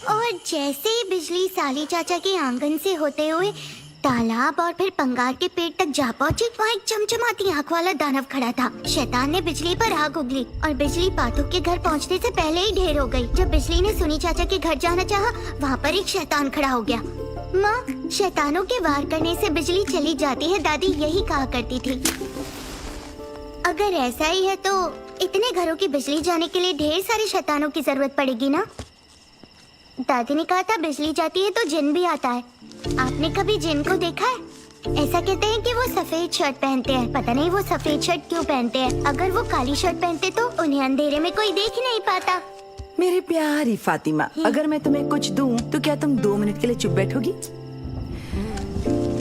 और जैसे ही बिजली साली चाचा के आंगन से होते हुए तालाब और फिर पंगार के पेट तक जा पहुंची, वहाँ एक चमचमाती आँख वाला दानव खड़ा था। शैतान ने बिजली पर आग उगली और बिजली पाथो के घर पहुंचने से पहले ही ढेर हो गई। जब बिजली ने सुनी चाचा के घर जाना चाहा, वहाँ पर एक शैतान खड़ा हो गया। माँ, शैतानों के वार करने से बिजली चली जाती है, दादी यही कहा करती थी। अगर ऐसा ही है तो इतने घरों की बिजली जाने के लिए ढेर सारे शैतानों की जरूरत पड़ेगी ना। दादी ने कहा था बिजली जाती है तो जिन भी आता है। आपने कभी जिन को देखा है? ऐसा कहते हैं कि वो सफेद शर्ट पहनते हैं। पता नहीं वो सफेद शर्ट क्यों पहनते हैं। अगर वो काली शर्ट पहनते तो उन्हें अंधेरे में कोई देख ही नहीं पाता। मेरी प्यारी फातिमा, अगर मैं तुम्हें कुछ दूं तो क्या तुम 2 मिनट के लिए चुप बैठोगी?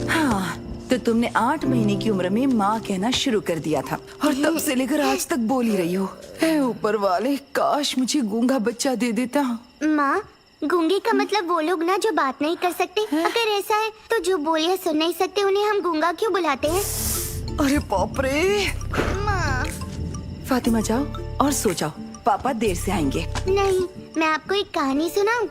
हाँ, तो तुमने 8 महीने की उम्र में माँ कहना शुरू कर दिया था और तब से लेकर आज तक बोल ही रही हो। हे ऊपर वाले, काश मुझे गूंगा बच्चा दे देता। माँ, गूंगे का मतलब वो लोग ना जो बात नहीं कर सकते। अगर ऐसा है तो जो बोल या सुन नहीं सकते उन्हें हम गूंगा क्यों बुलाते हैं? अरे बाप रे। माँ, फातिमा जाओ और सो जाओ, पापा देर से आएंगे। नहीं, मैं आपको एक कहानी सुनाऊं?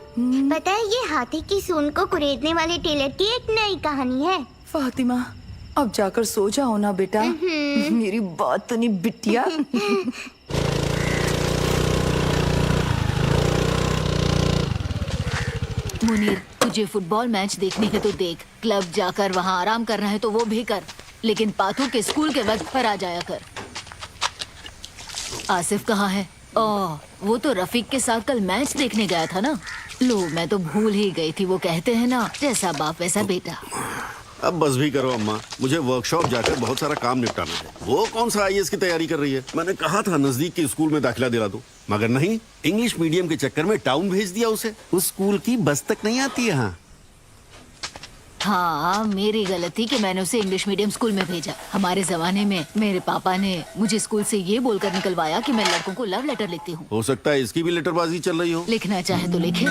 पता है ये हाथी की सूंड को कुरेदने वाले टेलर की एक नई कहानी है। फातिमा अब जाकर सो जाओ ना बेटा। मेरी बात तो नहीं बिटिया। मुनीर, तुझे फुटबॉल मैच देखनी है तो देख, क्लब जाकर वहाँ आराम करना है तो वो भी कर, लेकिन पाथू के स्कूल के वक्त पर आ जाया कर। आसिफ कहाँ है? ओह, वो तो रफीक के साथ कल मैच देखने गया था ना। लो, मैं तो भूल ही गई थी। वो कहते हैं ना, जैसा बाप वैसा बेटा। अब बस भी करो अम्मा, मुझे वर्कशॉप जाकर बहुत सारा काम निपटाना है। वो कौन सा आईएएस की तैयारी कर रही है? मैंने कहा था नजदीक के स्कूल में दाखिला दिला दो, मगर नहीं, इंग्लिश मीडियम के चक्कर में टाउन भेज दिया उसे। उस स्कूल की बस तक नहीं आती यहाँ। हाँ, मेरी गलती कि मैंने उसे इंग्लिश मीडियम स्कूल में भेजा। हमारे जमाने में मेरे पापा ने मुझे स्कूल से ये बोलकर निकलवाया कि मैं लड़कों को लव लेटर लिखती हूँ। हो सकता है इसकी भी लेटरबाजी चल रही हो। लिखना चाहे तो लिखे।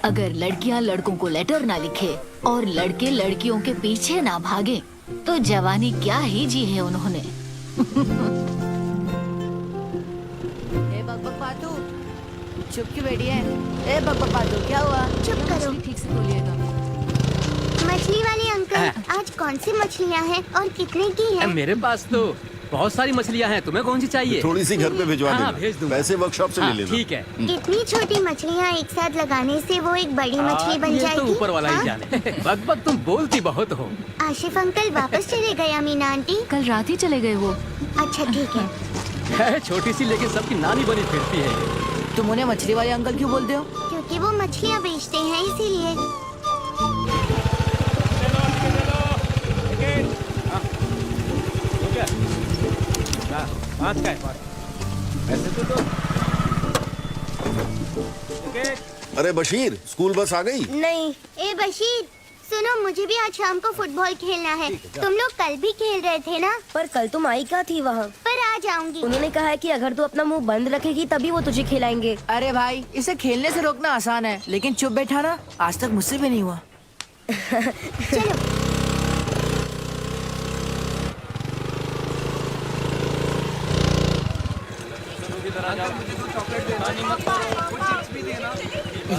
अगर लड़कियां लड़कों को लेटर ना लिखे और लड़के लड़कियों के पीछे ना भागे तो जवानी क्या ही जी है उन्होंने। ए बकबक पातू, चुप क्यों बैठी है? ए बकबक पातू, क्या हुआ? चुप करो। ठीक से बोलिएगा। मछली वाले अंकल, आज कौन सी मछलियाँ हैं और कितने की हैं? मेरे पास तो बहुत सारी मछलियाँ हैं, तुम्हें कौन सी चाहिए? थोड़ी सी घर पे भिजवा हाँ, देना। भेज दूंगा। पैसे वर्कशॉप से ले लेना। ठीक है। इतनी छोटी मछलियाँ एक साथ लगाने से वो एक बड़ी मछली बन ये जाएगी। तो ऊपर वाला ही जाने। बकबक तुम बोलती बहुत हो। आशिफ अंकल वापस चले गए अमीना आंटी? कल रात ही चले गए वो। अच्छा ठीक है। है छोटी सी लेकिन सबकी नानी बनी फिरती है। तुम उन्हें मछली वाले अंकल क्यों बोलते हो? क्योंकि वो मछलियाँ बेचते हैं इसीलिए। अरे बशीर, स्कूल बस आ गई? नहीं। ए बशीर, सुनो, मुझे भी आज शाम को फुटबॉल खेलना है। तुम लोग कल भी खेल रहे थे ना? पर कल तुम आई क्या थी वहाँ? पर आ जाऊंगी। उन्होंने कहा है कि अगर तू अपना मुंह बंद रखेगी तभी वो तुझे खिलाएंगे। अरे भाई, इसे खेलने से रोकना आसान है, लेकिन चुप बैठा ना, आज तक मुझसे भी नहीं हुआ। चलो।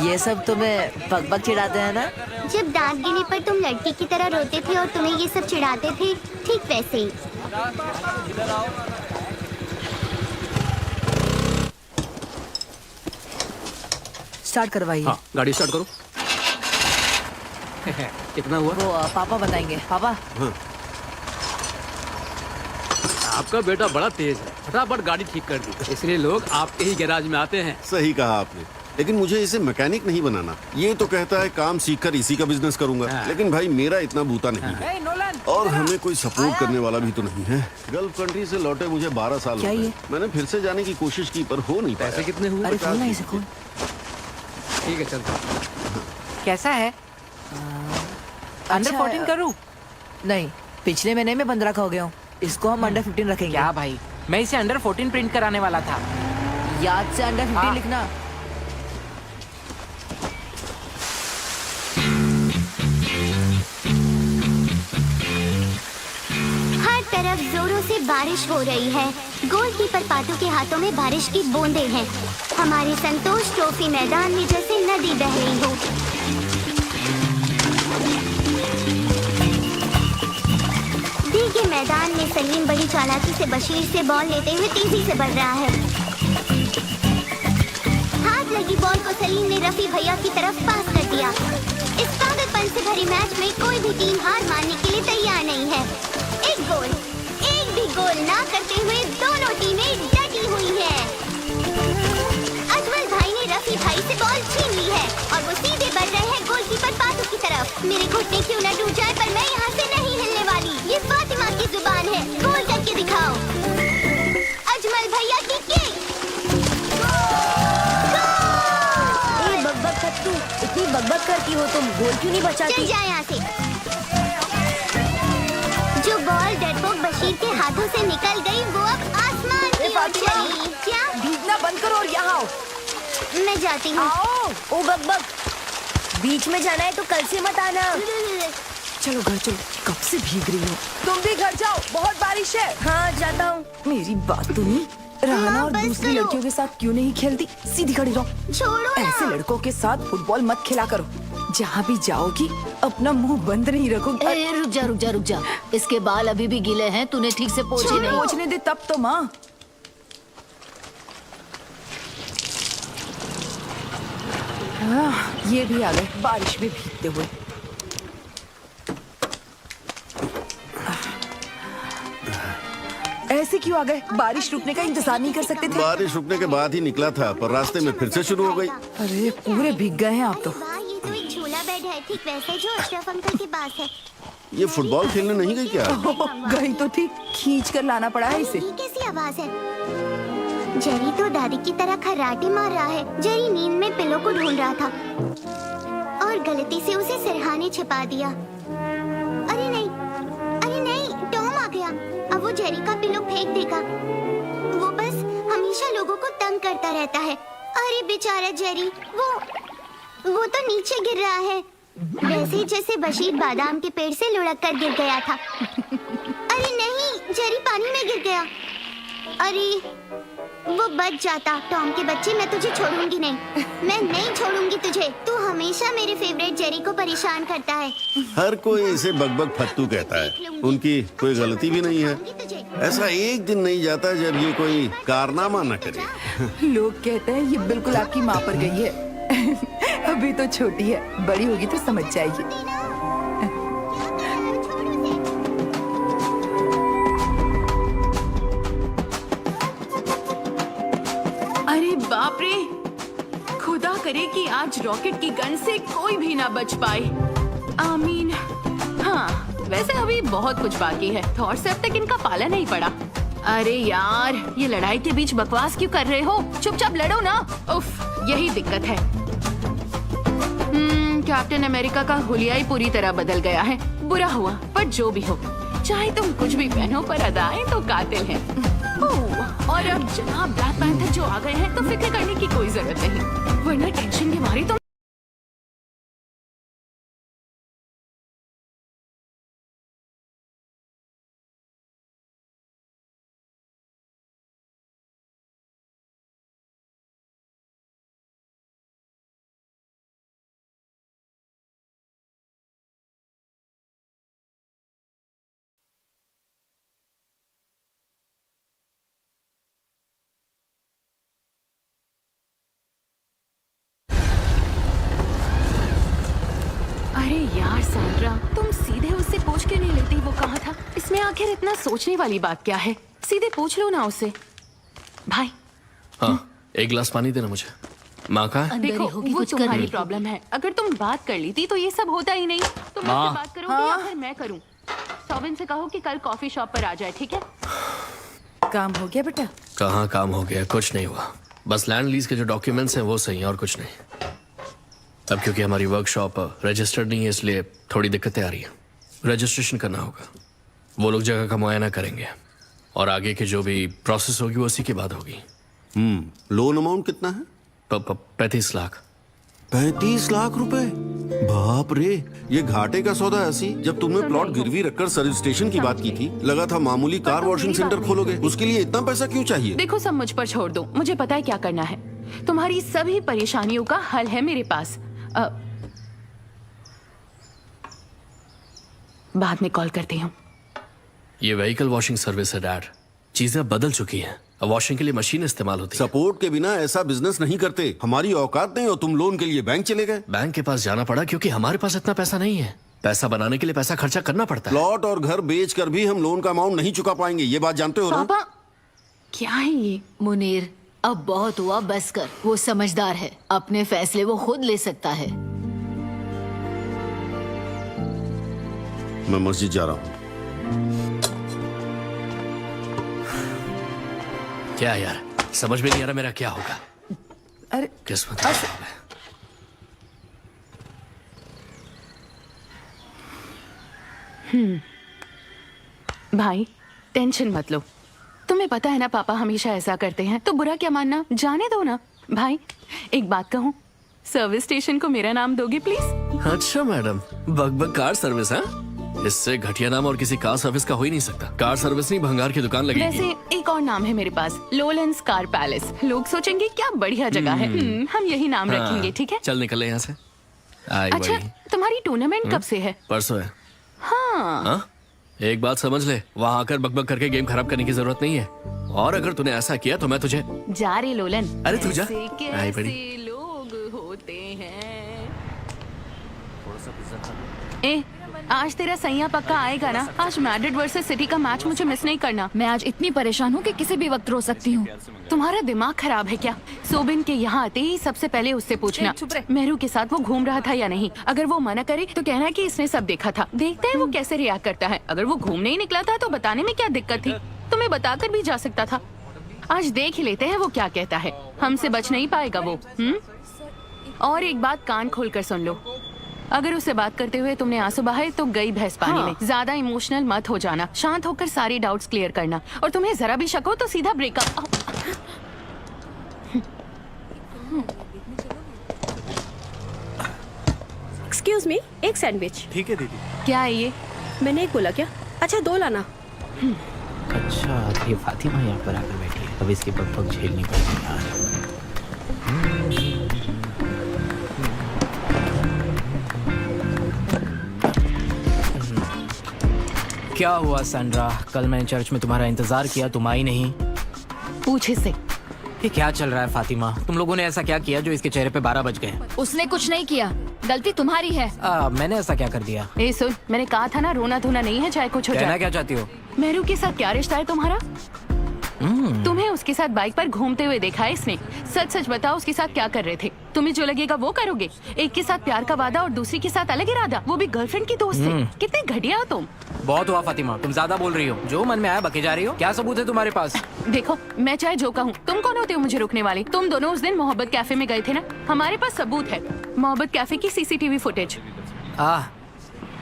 ये सब तुम्हें बकबक चिढ़ाते हैं ना? जब दांत गिने पर तुम लड़की की तरह रोते थे और तुम्हें ये सब चिढ़ाते थे, ठीक वैसे ही। स्टार्ट करवाइए। हाँ, गाड़ी स्टार्ट करो। कितना हुआ? वो पापा बताएंगे। पापा, आपका बेटा बड़ा तेज है, फटाफट गाड़ी ठीक कर दी, इसलिए लोग आपके ही गैराज में आते हैं। सही कहा आपने, लेकिन मुझे इसे मैकेनिक नहीं बनाना। ये तो कहता है काम सीखकर इसी का बिजनेस करूंगा, लेकिन भाई मेरा इतना बूता नहीं है और हमें कोई सपोर्ट करने वाला भी तो नहीं है। गल्फ कंट्री से लौटे मुझे 12 साल हो गए। मैंने फिर से जाने की कोशिश की पर हो नहीं पाया। पैसे कितने हुए? अरे खोलना इसे, खोल। ठीक है, चलता। कैसा है? अंडर 14 करूँ? नहीं, पिछले महीने में 15 का हो गया हूँ। इसको हम अंडर 15 रखेंगे। क्या भाई, मैं इसे अंडर 14 प्रिंट कराने वाला था। याद से अंडर 15 लिखना। हर तरफ जोरों से बारिश हो रही है। गोलकीपर पातू के हाथों में बारिश की बूंदें हैं। हमारे संतोष ट्रॉफी मैदान में जैसे नदी बह रही हो। दी के मैदान में सलीम बड़ी चालाकी से बशीर से बॉल लेते हुए तेजी से बढ़ रहा है। हाथ लगी बॉल को सलीम ने रफी भैया की तरफ पास कर दिया। इस पागलपन से भरे मैच में कोई भी टीम हार मानने के लिए तैयार नहीं है। एक भी गोल ना करते हुए दोनों टीमें डटी हुई है। अजमल भाई ने रफी भाई से बॉल छीन ली है और वो सीधे बढ़ रहे हैं गोलकीपर पातू की तरफ। मेरे घुटने क्यों न टूट जाए, पर मैं यहाँ से नहीं हिलने वाली। ये फातिमा की जुबान है, गोल करके दिखाओ। अजमल भैया की किक। ए बकबक खत्तू, इतनी बकबक करती हो तुम, गोल क्यों नहीं चल बचाती? जा यहाँ से। जो बॉल डरपोक बशीर के हाथों से निकल गई वो अब आसमान की ओर फातिमा! चली। क्या? भीगना बंद करो और यहाँ आओ। मैं जाती हूँ। आओ। ओ बकबक, बीच में जाना है तो कल से मत आना। चलो घर चलो, कब से भीग रही हो? तुम भी घर जाओ, बहुत बारिश है। हाँ जाता हूँ। मेरी बात तो नहीं। राना हाँ, और बस दूसरी करो। लड़कियों के साथ क्यों नहीं खेलती? सीधी खड़ी रहो। छोड़ो ऐसे ना। लड़कों के साथ फुटबॉल मत खेला करो। जहाँ भी जाओगी अपना मुंह बंद नहीं रखोगी। ए, रुक जा। इसके बाल अभी भी गीले हैं, तूने ठीक से पोंछे नहीं। पहुंचने दे तब तो माँ। ये भी आ गए बारिश में भीगते हुए। ऐसे क्यों आ गए? बारिश रुकने का इंतजार नहीं कर सकते थे? बारिश रुकने के बाद ही निकला था, पर रास्ते में फिर से शुरू हो गई। अरे पूरे भीग गए हैं आप तो। वाह, ये तो एक झूला बेड है, ठीक वैसे जो अशरफ अंकल के पास है। ये फुटबॉल खेलने नहीं गई क्या? गई तो ठीक, खींच कर लाना पड़ा है इसे। ये कैसी आवाज है? जेरी तो दादी की तरह खर्राटे मार रहा है। जेरी नींद में पिलो को ढूंढ रहा था और गलती से उसे सिरहाने छिपा दिया। अरे नहीं, टॉम आ गया। अब वो जेरी का पिलो फेंक देगा। वो बस हमेशा लोगों को तंग करता रहता है। अरे बेचारा जेरी, वो तो नीचे गिर रहा है, वैसे जैसे बशीर बादाम के पेड़ से लुढ़क कर गिर गया था। अरे नहीं, जेरी पानी में गिर गया। अरे वो बच जाता। टॉम के बच्चे, मैं तुझे छोड़ूंगी नहीं। मैं नहीं छोड़ूंगी तुझे। तू हमेशा मेरे फेवरेट जेरी को परेशान करता है। हर कोई इसे बकबक फत्तू कहता है। उनकी कोई गलती भी नहीं है। ऐसा एक दिन नहीं जाता जब ये कोई कारनामा न करे। लोग कहते हैं ये बिल्कुल आपकी माँ पर गई है। अभी तो छोटी है, बड़ी होगी तो समझ जाएगी। अरे बाप रे, खुदा करे कि आज रॉकेट की गन से कोई भी ना बच पाए। आमीन। हाँ, वैसे अभी बहुत कुछ बाकी है। थॉर से अब तक इनका पाला नहीं पड़ा। अरे यार, ये लड़ाई के बीच बकवास क्यों कर रहे हो? चुपचाप लड़ो ना। उफ, यही दिक्कत है। कैप्टन अमेरिका का हुलिया ही पूरी तरह बदल गया है। बुरा हुआ, पर जो भी हो, चाहे तुम कुछ भी पहनो पर अदाएं तो कातिल हैं। ओह, और अब जनाब ब्लैक पैंथर जो आ गए हैं तो फिक्र करने की कोई जरूरत नहीं, वरना टेंशन के मारे तो। अरे यार सैंड्रा, तुम सीधे उससे पूछ के नहीं लेती वो कहाँ था? इसमें आखिर इतना सोचने वाली बात क्या है? सीधे पूछ लो ना उससे। भाई। हाँ, एक गिलास पानी देना मुझे। माँ कहाँ है? अंदर ही देखो, होगी, वो कुछ कर तुम्हारी रही प्रॉब्लम है। अगर तुम बात कर ली थी तो ये सब होता ही नहीं। तुम मुझसे माँ। बात करोगे या फिर मैं करूँ? सौबिन से कहो कि कल कॉफी शॉप पर आ जाए, ठीक है? काम हो गया बेटा? कहाँ काम हो गया? कुछ नहीं हुआ। बस लैंड लीज के जो डॉक्यूमेंट्स हैं वो सही हैं और कुछ नहीं। अब क्योंकि हमारी वर्कशॉप रजिस्टर्ड नहीं है इसलिए थोड़ी दिक्कतें आ रही हैं। रजिस्ट्रेशन करना होगा, वो लोग जगह का मुआयना करेंगे और आगे की जो भी प्रोसेस होगी वो उसी के बाद होगी। लोन अमाउंट कितना है? 35 लाख। 35 लाख रुपए? बाप रे, ये घाटे का सौदा है। ऐसी जब तुमने प्लॉट गिरवी रखकर सर्विस स्टेशन की बात की थी, लगा था मामूली कार वॉशिंग सेंटर खोलोगे। उसके लिए इतना पैसा क्यों चाहिए? देखो, सब मुझ पर छोड़ दो, मुझे पता है क्या करना है। तुम्हारी सभी परेशानियों का हल है मेरे पास। बाद में कॉल करती हूँ। ये व्हीकल वॉशिंग सर्विस है डैड। चीजें अब बदल चुकी हैं। अब वॉशिंग के लिए मशीन इस्तेमाल होती है। सपोर्ट के बिना ऐसा बिजनेस नहीं करते। हमारी औकात नहीं और तुम लोन के लिए बैंक चले गए। बैंक के पास जाना पड़ा क्योंकि हमारे पास इतना पैसा नहीं है। पैसा बनाने के लिए पैसा खर्चा करना पड़ता है। प्लॉट और घर बेच कर भी हम लोन का अमाउंट नहीं चुका पाएंगे, ये बात जानते हो ना? पापा क्या है ये? मुनीर, अब बहुत हुआ, बस कर। वो समझदार है, अपने फैसले वो खुद ले सकता है। मैं मस्जिद जा रहा हूँ। क्या यार, समझ में नहीं आ रहा मेरा क्या होगा। अरे किस्मत खराब है। भाई टेंशन मत लो। तुम्हें पता है ना पापा हमेशा ऐसा करते हैं, तो बुरा क्या मानना, जाने दो ना। भाई एक बात कहूँ, सर्विस स्टेशन को मेरा नाम दोगे प्लीज? अच्छा मैडम, बग कार सर्विस है? इससे घटिया नाम और किसी कार सर्विस का हो ही नहीं सकता। कार सर्विस नहीं, भंगार की दुकान लगेगी। वैसे एक और नाम है मेरे पास, लोलेंस कार पैलेस। लोग सोचेंगे क्या बढ़िया जगह है। हम यही नाम रखेंगे, ठीक है? चल निकले यहाँ से। आई अच्छा, बड़ी। तुम्हारी टूर्नामेंट कब से है? परसों है। हाँ। एक बात समझ ले, वहाँ आकर बकबक करके गेम खराब करने की जरूरत नहीं है। और अगर तूने ऐसा किया तो मैं तुझे। जा रे लोलन। अरे तू जा। ऐसे आई बड़ी। कैसे लोग होते हैं। ए, आज तेरा सैया पक्का आएगा ना? आज मैड्रिड वर्सेस सिटी का मैच मुझे मिस नहीं करना। मैं आज इतनी परेशान हूँ कि किसी भी वक्त रो सकती हूँ। तुम्हारा दिमाग खराब है क्या? सोबिन के यहाँ आते ही सबसे पहले उससे पूछना मेहरू के साथ वो घूम रहा था या नहीं। अगर वो मना करे तो कहना कि इसने सब देखा था। देखते हैं वो कैसे रिएक्ट करता है। अगर वो घूमने ही निकला था तो बताने में क्या दिक्कत थी? तुम्हें बताकर भी जा सकता था। आज देख ही लेते हैं वो क्या कहता है। हमसे बच नहीं पाएगा वो। और एक बात कान खोल कर सुन लो, अगर उससे बात करते हुए तुमने आंसू बहाए तो गई भैंस पानी में। ज्यादा इमोशनल मत हो जाना, शांत होकर सारे डाउट्स क्लियर करना। और तुम्हें जरा भी शक हो तो सीधा ब्रेकअप। एक्सक्यूज मी, एक सैंडविच। ठीक है दीदी। क्या है ये? मैंने एक बोला क्या? अच्छा 2 लाना। अच्छा, ये फातिमा यहाँ पर आकर बैठी है। अब इसकी बकबक झेलनी पड़ेगी यार। क्या हुआ सैंड्रा? कल मैंने चर्च में तुम्हारा इंतजार किया, तुम आई नहीं। पूछ इससे। ये क्या चल रहा है फातिमा? तुम लोगों ने ऐसा क्या किया जो इसके चेहरे पे 12 बज गए? उसने कुछ नहीं किया, गलती तुम्हारी है। मैंने ऐसा क्या कर दिया? ए सुन, मैंने कहा था ना, रोना धोना नहीं है, चाहे कुछ हो कहना जाए। क्या चाहती हो? मेहरू के साथ क्या रिश्ता है तुम्हारा? तुम्हें उसके साथ बाइक पर घूमते हुए देखा है इसने। सच सच बताओ, उसके साथ क्या कर रहे थे? तुम्हें जो लगेगा वो करोगे। एक के साथ प्यार का वादा और दूसरी के साथ अलग इरादा, वो भी गर्लफ्रेंड की दोस्त से। कितने घटिया हो तुम। बहुत हुआ फातिमा, तुम ज्यादा बोल रही हो। जो मन में आया बके जा रही हो। क्या सबूत है तुम्हारे पास? देखो, मैं चाहे जो कहूँ, तुम कौन होते हो मुझे रुकने वाले? तुम दोनों उस दिन मोहब्बत कैफे में गए थे ना, हमारे पास सबूत है। मोहब्बत कैफे की CCTV फुटेज।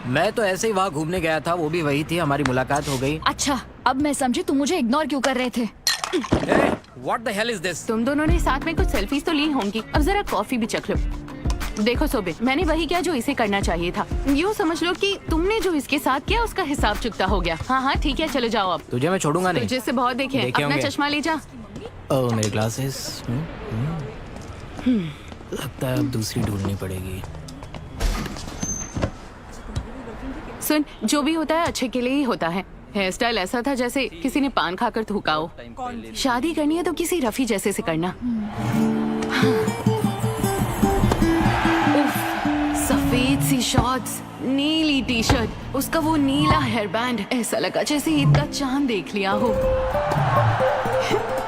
मैं तो ऐसे ही वहाँ घूमने गया था, वो भी वही थी, हमारी मुलाकात हो गई। अच्छा, अब मैं समझी तुम मुझे इग्नोर क्यों कर रहे थे। What the hell is this? तुम दोनों ने साथ में कुछ सेल्फीज तो ली होंगी। अब जरा कॉफी भी चख लो। देखो सोबिन, मैंने वही किया जो इसे करना चाहिए था। यूँ समझ लो कि तुमने जो इसके साथ किया उसका हिसाब चुकता हो गया। हाँ, ठीक है, चलो जाओ अब। तुझे मैं छोड़ूंगा नहीं। तुझे से बहुत देखे, देखे अपना होंगे। चश्मा ले जा। ओह मेरे ग्लासेस। लगता है अब दूसरी ढूंढनी पड़ेगी। सुन, जो भी होता है अच्छे के लिए ही होता है। हेयर स्टाइल ऐसा था जैसे किसी ने पान खाकर थूका हो। शादी करनी है तो किसी रफी जैसे से करना। उफ, सफेद सी शॉर्ट्स, नीली टी शर्ट, उसका वो नीला हेयर बैंड, ऐसा लगा जैसे ईद का चांद देख लिया हो।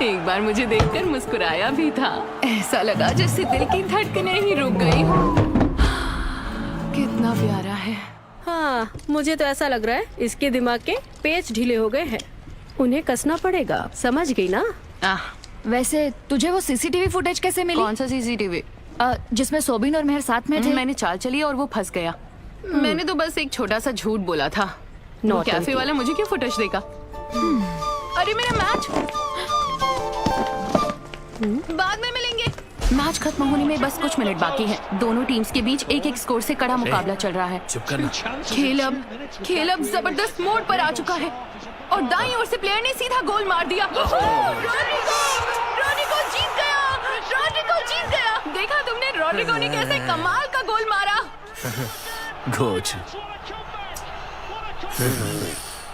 एक बार मुझे देखकर मुस्कुराया भी था। ऐसा लगा जैसे दिल की धड़कनें ही रुक गई हो। कितना प्यारा है। हाँ, मुझे तो ऐसा लग रहा है इसके दिमाग के पेच ढीले हो गए हैं। उन्हें कसना पड़ेगा, समझ गई ना? वैसे तुझे वो CCTV फुटेज कैसे मिली? कौन सा CCTV? जिसमें सोबिन और मेहर साथ में थे। मैंने चाल चली और वो फंस गया। मैंने तो बस एक छोटा सा झूठ बोला था। वो कैफे वाला मुझे क्यों फुटेज देगा? अरे मेरा मैच। बाद में मिलेंगे। मैच खत्म होने में बस कुछ मिनट बाकी हैं। दोनों टीम्स के बीच एक स्कोर से कड़ा मुकाबला चल रहा है। चुप करना। खेल अब जबरदस्त मोड़ पर आ चुका है और दाईं ओर से प्लेयर ने सीधा गोल मार दिया। रोड्रिगो जीत गया। रोड्रिगो रॉड्रिगो ने कैसे कमाल का गोल मारा। कोच,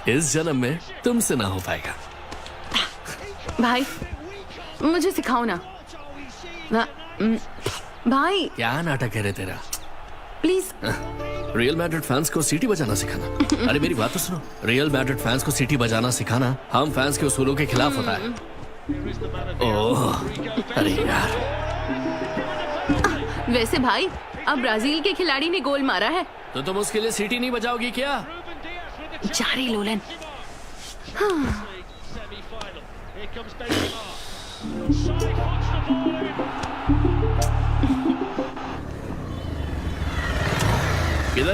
इस जन्म में तुमसे ना हो पाएगा। भाई मुझे सिखाओ ना। भाई क्या नाटक है रे तेरा? प्लीज। रियल मैड्रिड फैंस को सीटी बजाना सिखाना। अरे मेरी बात तो सुनो, रियल मैड्रिड फैंस को सीटी बजाना सिखाना हम फैंस के उसूलों के खिलाफ होता है। ओह अरे यार। वैसे भाई अब ब्राजील के खिलाड़ी ने गोल मारा है तो तुम उसके लिए सीटी नहीं बजाओगी क्या? जारी लोलन।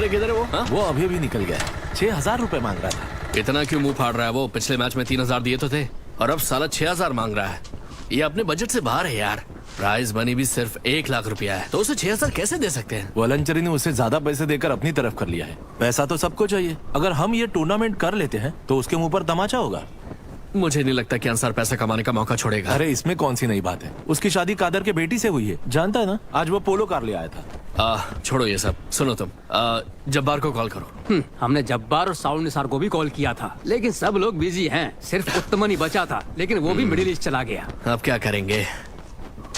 किधर है वो? हाँ? वो अभी अभी निकल गया। 6,000 रुपए मांग रहा था। इतना क्यों मुंह फाड़ रहा है वो? पिछले मैच में 3,000 दिए तो थे और अब साला 6,000 मांग रहा है। ये अपने बजट से बाहर है यार। प्राइज मनी भी सिर्फ 1 लाख रुपया है तो उसे 6,000 कैसे दे सकते हैं? वॉलंटरी ने उसे ज्यादा पैसे देकर अपनी तरफ कर लिया है। पैसा तो सबको चाहिए। अगर हम ये टूर्नामेंट कर लेते हैं तो उसके मुंह पर तमाचा होगा। मुझे नहीं लगता कि अंसार पैसा कमाने का मौका छोड़ेगा। अरे इसमें कौन सी नई बात है? उसकी शादी कादर के बेटी से हुई है। जानता है ना, आज वो पोलो कार ले आया था। छोड़ो ये सब। सुनो तुम जब्बार को कॉल करो। हमने जब्बार और साउंड निसार को भी कॉल किया था लेकिन सब लोग बिजी हैं। सिर्फ उत्तमन ही बचा था लेकिन वो भी मिडिल ईस्ट चला गया। अब क्या करेंगे?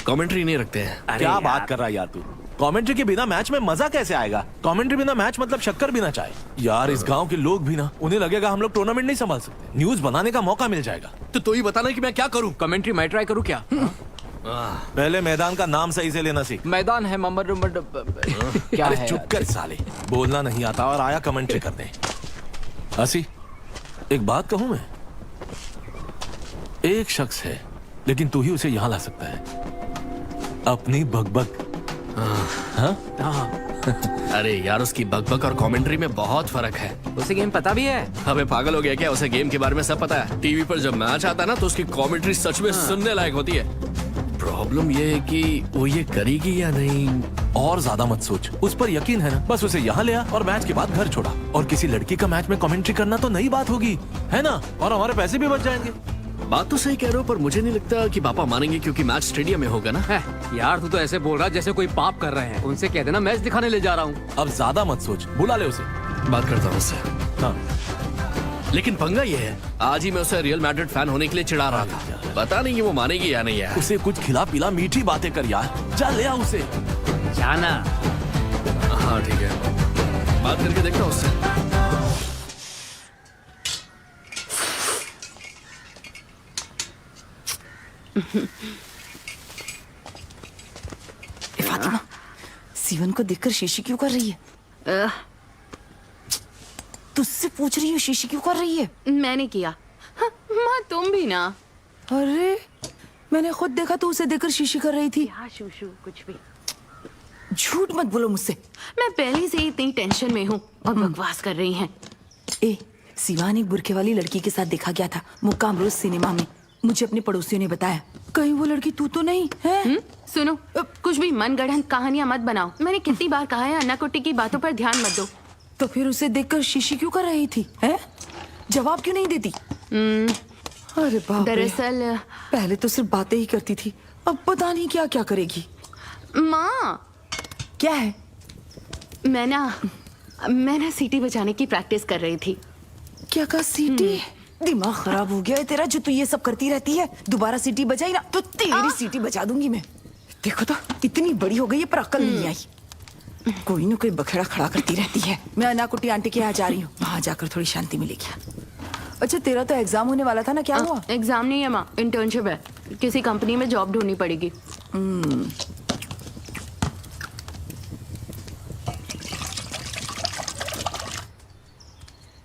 कमेंट्री नहीं रखते हैं। क्या बात कर रहा है यार तू? कमेंट्री के बिना मैच में मजा कैसे आएगा? कमेंट्री बिना मैच मतलब शक्कर बिना चाय। यार इस गांव के लोग भी ना, उन्हें लगेगा हम लोग टूर्नामेंट नहीं संभाल सकते। न्यूज बनाने का मौका मिल जाएगा। तो ही बताना कि मैं क्या करूं? कमेंट्री मैं ट्राई करूं क्या? पहले मैदान का नाम सही से लेना सीख। मैदान है क्या अरे है? चुप कर साले, बोलना नहीं आता और आया कमेंट्री करने। हसी, एक बात कहूं मैं? एक शख्स है लेकिन तू ही उसे यहां ला सकता है। अपनी बकबक। अरे यार उसकी बकबक और कमेंट्री में बहुत फर्क है। उसे गेम पता भी है? अबे पागल हो गया क्या? उसे गेम के बारे में सब पता है। टीवी पर जब मैच आता है ना तो उसकी कमेंट्री सच में सुनने लायक होती है। प्रॉब्लम ये है कि वो ये करेगी या नहीं। और ज्यादा मत सोच, उस पर यकीन है ना? बस उसे यहाँ ले आ और मैच के बाद घर छोड़ा। और किसी लड़की का मैच में कमेंट्री करना तो नई बात होगी, है ना? और हमारे पैसे भी बच जाएंगे। बात तो सही कह रहे हो पर मुझे नहीं लगता कि पापा मानेंगे क्योंकि मैच स्टेडियम में होगा ना। यार तू तो ऐसे बोल रहा है जैसे कोई पाप कर रहे हैं। उनसे कह देना मैच दिखाने ले जा रहा हूँ। अब ज्यादा मत सोच, बुला ले उसे। बात करता हूँ उससे। हाँ। लेकिन पंगा ये है, आज ही मैं उसे रियल मैड्रिड फैन होने के लिए चिढ़ा रहा था। पता नहीं कि वो मानेगी या नहीं यार। उसे कुछ खिला पिला, मीठी बातें कर यार। जा ले आ उसे। जाना। हाँ ठीक है, बात करके देखता हूँ उससे। फातिमा, सीवन को देखकर शीशी क्यों कर रही है? तुझसे पूछ रही हूँ शीशी क्यों कर रही है? मैंने किया। हाँ, माँ तुम भी ना। अरे मैंने खुद देखा तो उसे देखकर शीशी कर रही थी। हाँ शूशू कुछ भी। झूठ मत बोलो मुझसे। मैं पहले से ही इतनी टेंशन में हूँ और बकवास कर रही हैं। ए, सिवान एक बुरखे वाली लड़की के साथ देखा गया था मुक्काम रोज सिनेमा में। मुझे अपने पड़ोसियों ने बताया। कहीं वो लड़की तू तो नहीं है? सुनो, कुछ भी मनगढ़ंत कहानियां मत बनाओ। मैंने कितनी बार कहा है अन्ना कुट्टी की बातों पर ध्यान मत दो। तो फिर उसे देखकर शीशी क्यों कर रही थी? हैं? जवाब क्यों नहीं देती? अरे बाप रे। दरअसल पहले तो सिर्फ बातें ही करती थी, अब पता नहीं क्या क्या करेगी। माँ, क्या है? मैं ना सीटी बजाने की प्रैक्टिस कर रही थी। क्या कहा? सीटी? दिमाग खराब हो गया है तेरा जो तू ये सब करती रहती है। दोबारा सीटी बजाई ना तो तेरी सीटी बजा दूंगी मैं। देखो तो इतनी बड़ी हो गई है पर अक्ल नहीं आई। कोई ना कोई बखेड़ा खड़ा करती रहती है। मैं अन्ना कुट्टी आंटी के यहाँ जा रही हूँ, वहां जाकर थोड़ी शांति मिलेगी। अच्छा तेरा तो एग्जाम होने वाला था ना, क्या हुआ? एग्जाम नहीं है माँ, इंटर्नशिप है। किसी कंपनी में जॉब ढूंढनी पड़ेगी।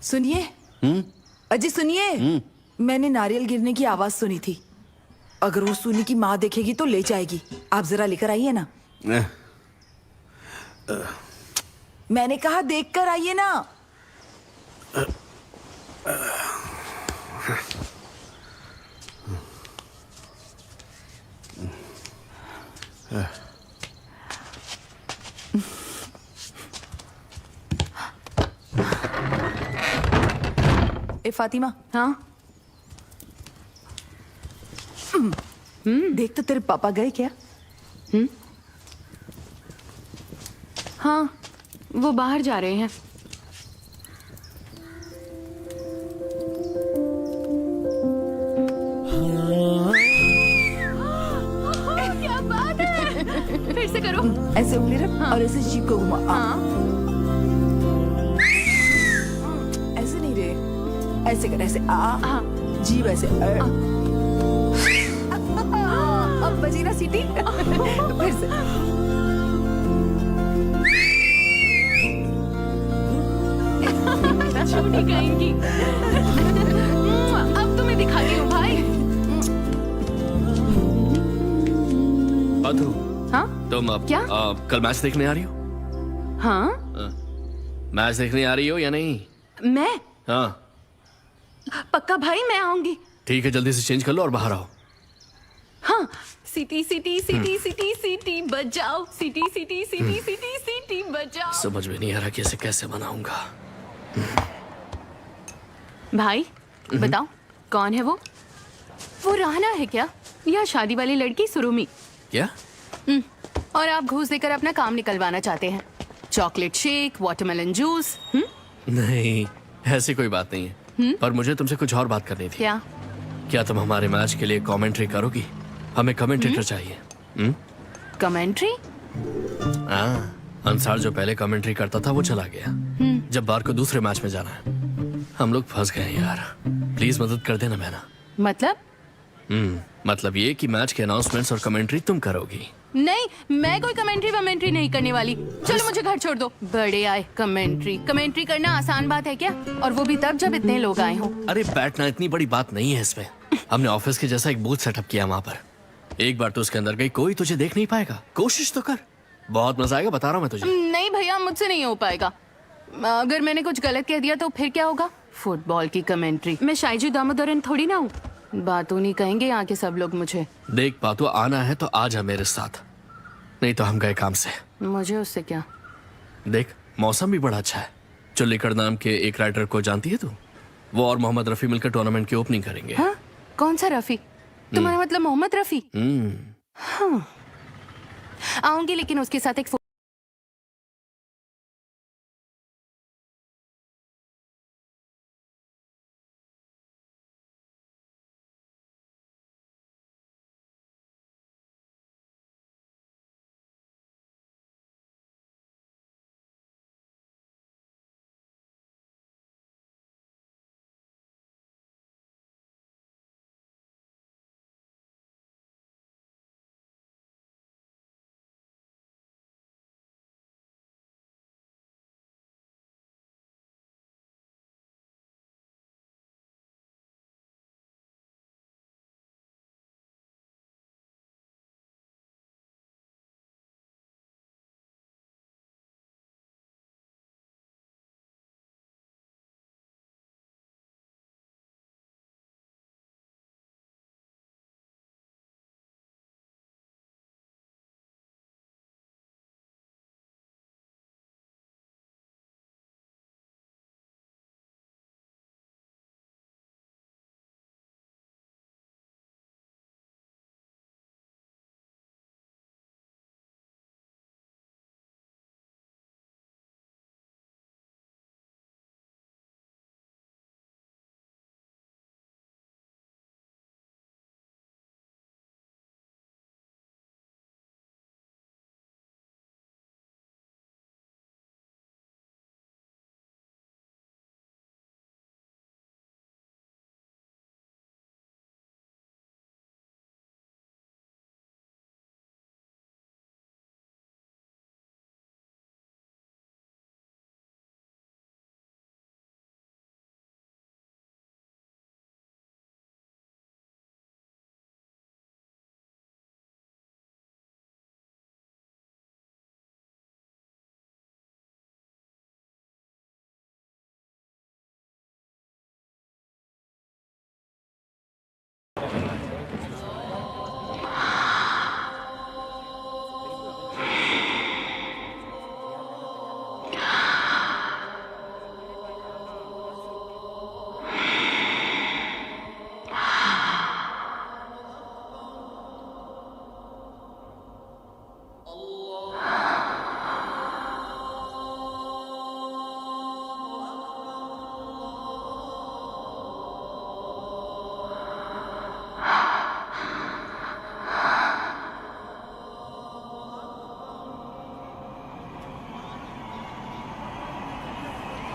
सुनिए अजय, सुनिए। मैंने नारियल गिरने की आवाज सुनी थी। अगर वो सुनी की माँ देखेगी तो ले जाएगी। आप जरा लेकर आइए ना। मैंने कहा देख कर आइए ना। ए फातिमा। हाँ देख तो तेरे पापा गए क्या? हाँ, वो बाहर जा रहे हैं। क्या बात है? फिर से करो। ऐसे उंगली रख और ऐसे जीभ को घुमा। हाँ। ऐसे नहीं रे, ऐसे कर, ऐसे आ, जीभ ऐसे अब बजी ना सीटी। फिर से। छूटी कहेंगी। अब तुम्हें दिखाती हूँ भाई। पाथु, हाँ तुम अब क्या? कल मैच देखने आ रही हो? हाँ मैच देखने आ रही हो या नहीं? मैं हाँ पक्का भाई, मैं आऊंगी। ठीक है, जल्दी से चेंज कर लो और बाहर आओ। हाँ, सिटी सिटी सिटी सिटी सिटी बजाओ, सिटी सिटी सिटी सिटी सिटी बजाओ। समझ में नहीं आ रहा कि इसे कैसे बनाऊंगा। भाई बताओ, कौन है वो? वो राहना है क्या, या शादी वाली लड़की सुरुमी? क्या? और आप घूस देकर अपना काम निकलवाना चाहते हैं? Chocolate shake, watermelon juice. नहीं, ऐसी कोई बात नहीं है। पर मुझे तुमसे कुछ और बात करनी थी। क्या तुम हमारे मैच के लिए कमेंट्री करोगी? हमें कमेंटेटर चाहिए। कमेंट्री? हाँ, अंसार जो पहले कमेंट्री करता था वो चला गया। जब बार को दूसरे मैच में जाना है। हम लोग फंस गए हैं यार, प्लीज मदद कर देना मैना। मतलब? मतलब ये कि मैच के अनाउंसमेंट्स और कमेंट्री तुम करोगी। नहीं, मैं कोई कमेंट्री वमेंट्री नहीं करने वाली। चलो मुझे घर छोड़ दो। बड़े आए कमेंट्री करना आसान बात है क्या? और वो भी तब जब इतने लोग आए हों। अरे बैठना इतनी बड़ी बात नहीं है इसमें। हमने ऑफिस के जैसा एक बूथ सेटअप किया वहाँ पर। एक बार तो उसके अंदर गई, कोई तुझे देख नहीं पाएगा। कोशिश तो कर, बहुत मजा आएगा, बता रहा हूँ मैं तुझे। नहीं भैया, मुझसे नहीं हो पाएगा। अगर मैंने कुछ गलत कह दिया तो फिर क्या होगा? फुटबॉल की कमेंट्री। मैं शाइजू दामोदरन थोड़ी ना हूँ। बातों नहीं कहेंगे यहाँ के सब लोग मुझे। देख पातू, आना है तो आ जा मेरे साथ, नहीं तो हम गए काम से। मुझे उससे क्या? देख, मौसम भी बड़ा अच्छा है। चुल्लीकड़ नाम के एक राइटर को जानती है तू? वो और मोहम्मद रफी मिलकर टूर्नामेंट की ओपनिंग करेंगे। हाँ? कौन सा रफी? तुम्हारा मतलब मोहम्मद रफी? हाँ। आऊंगी, लेकिन उसके साथ एक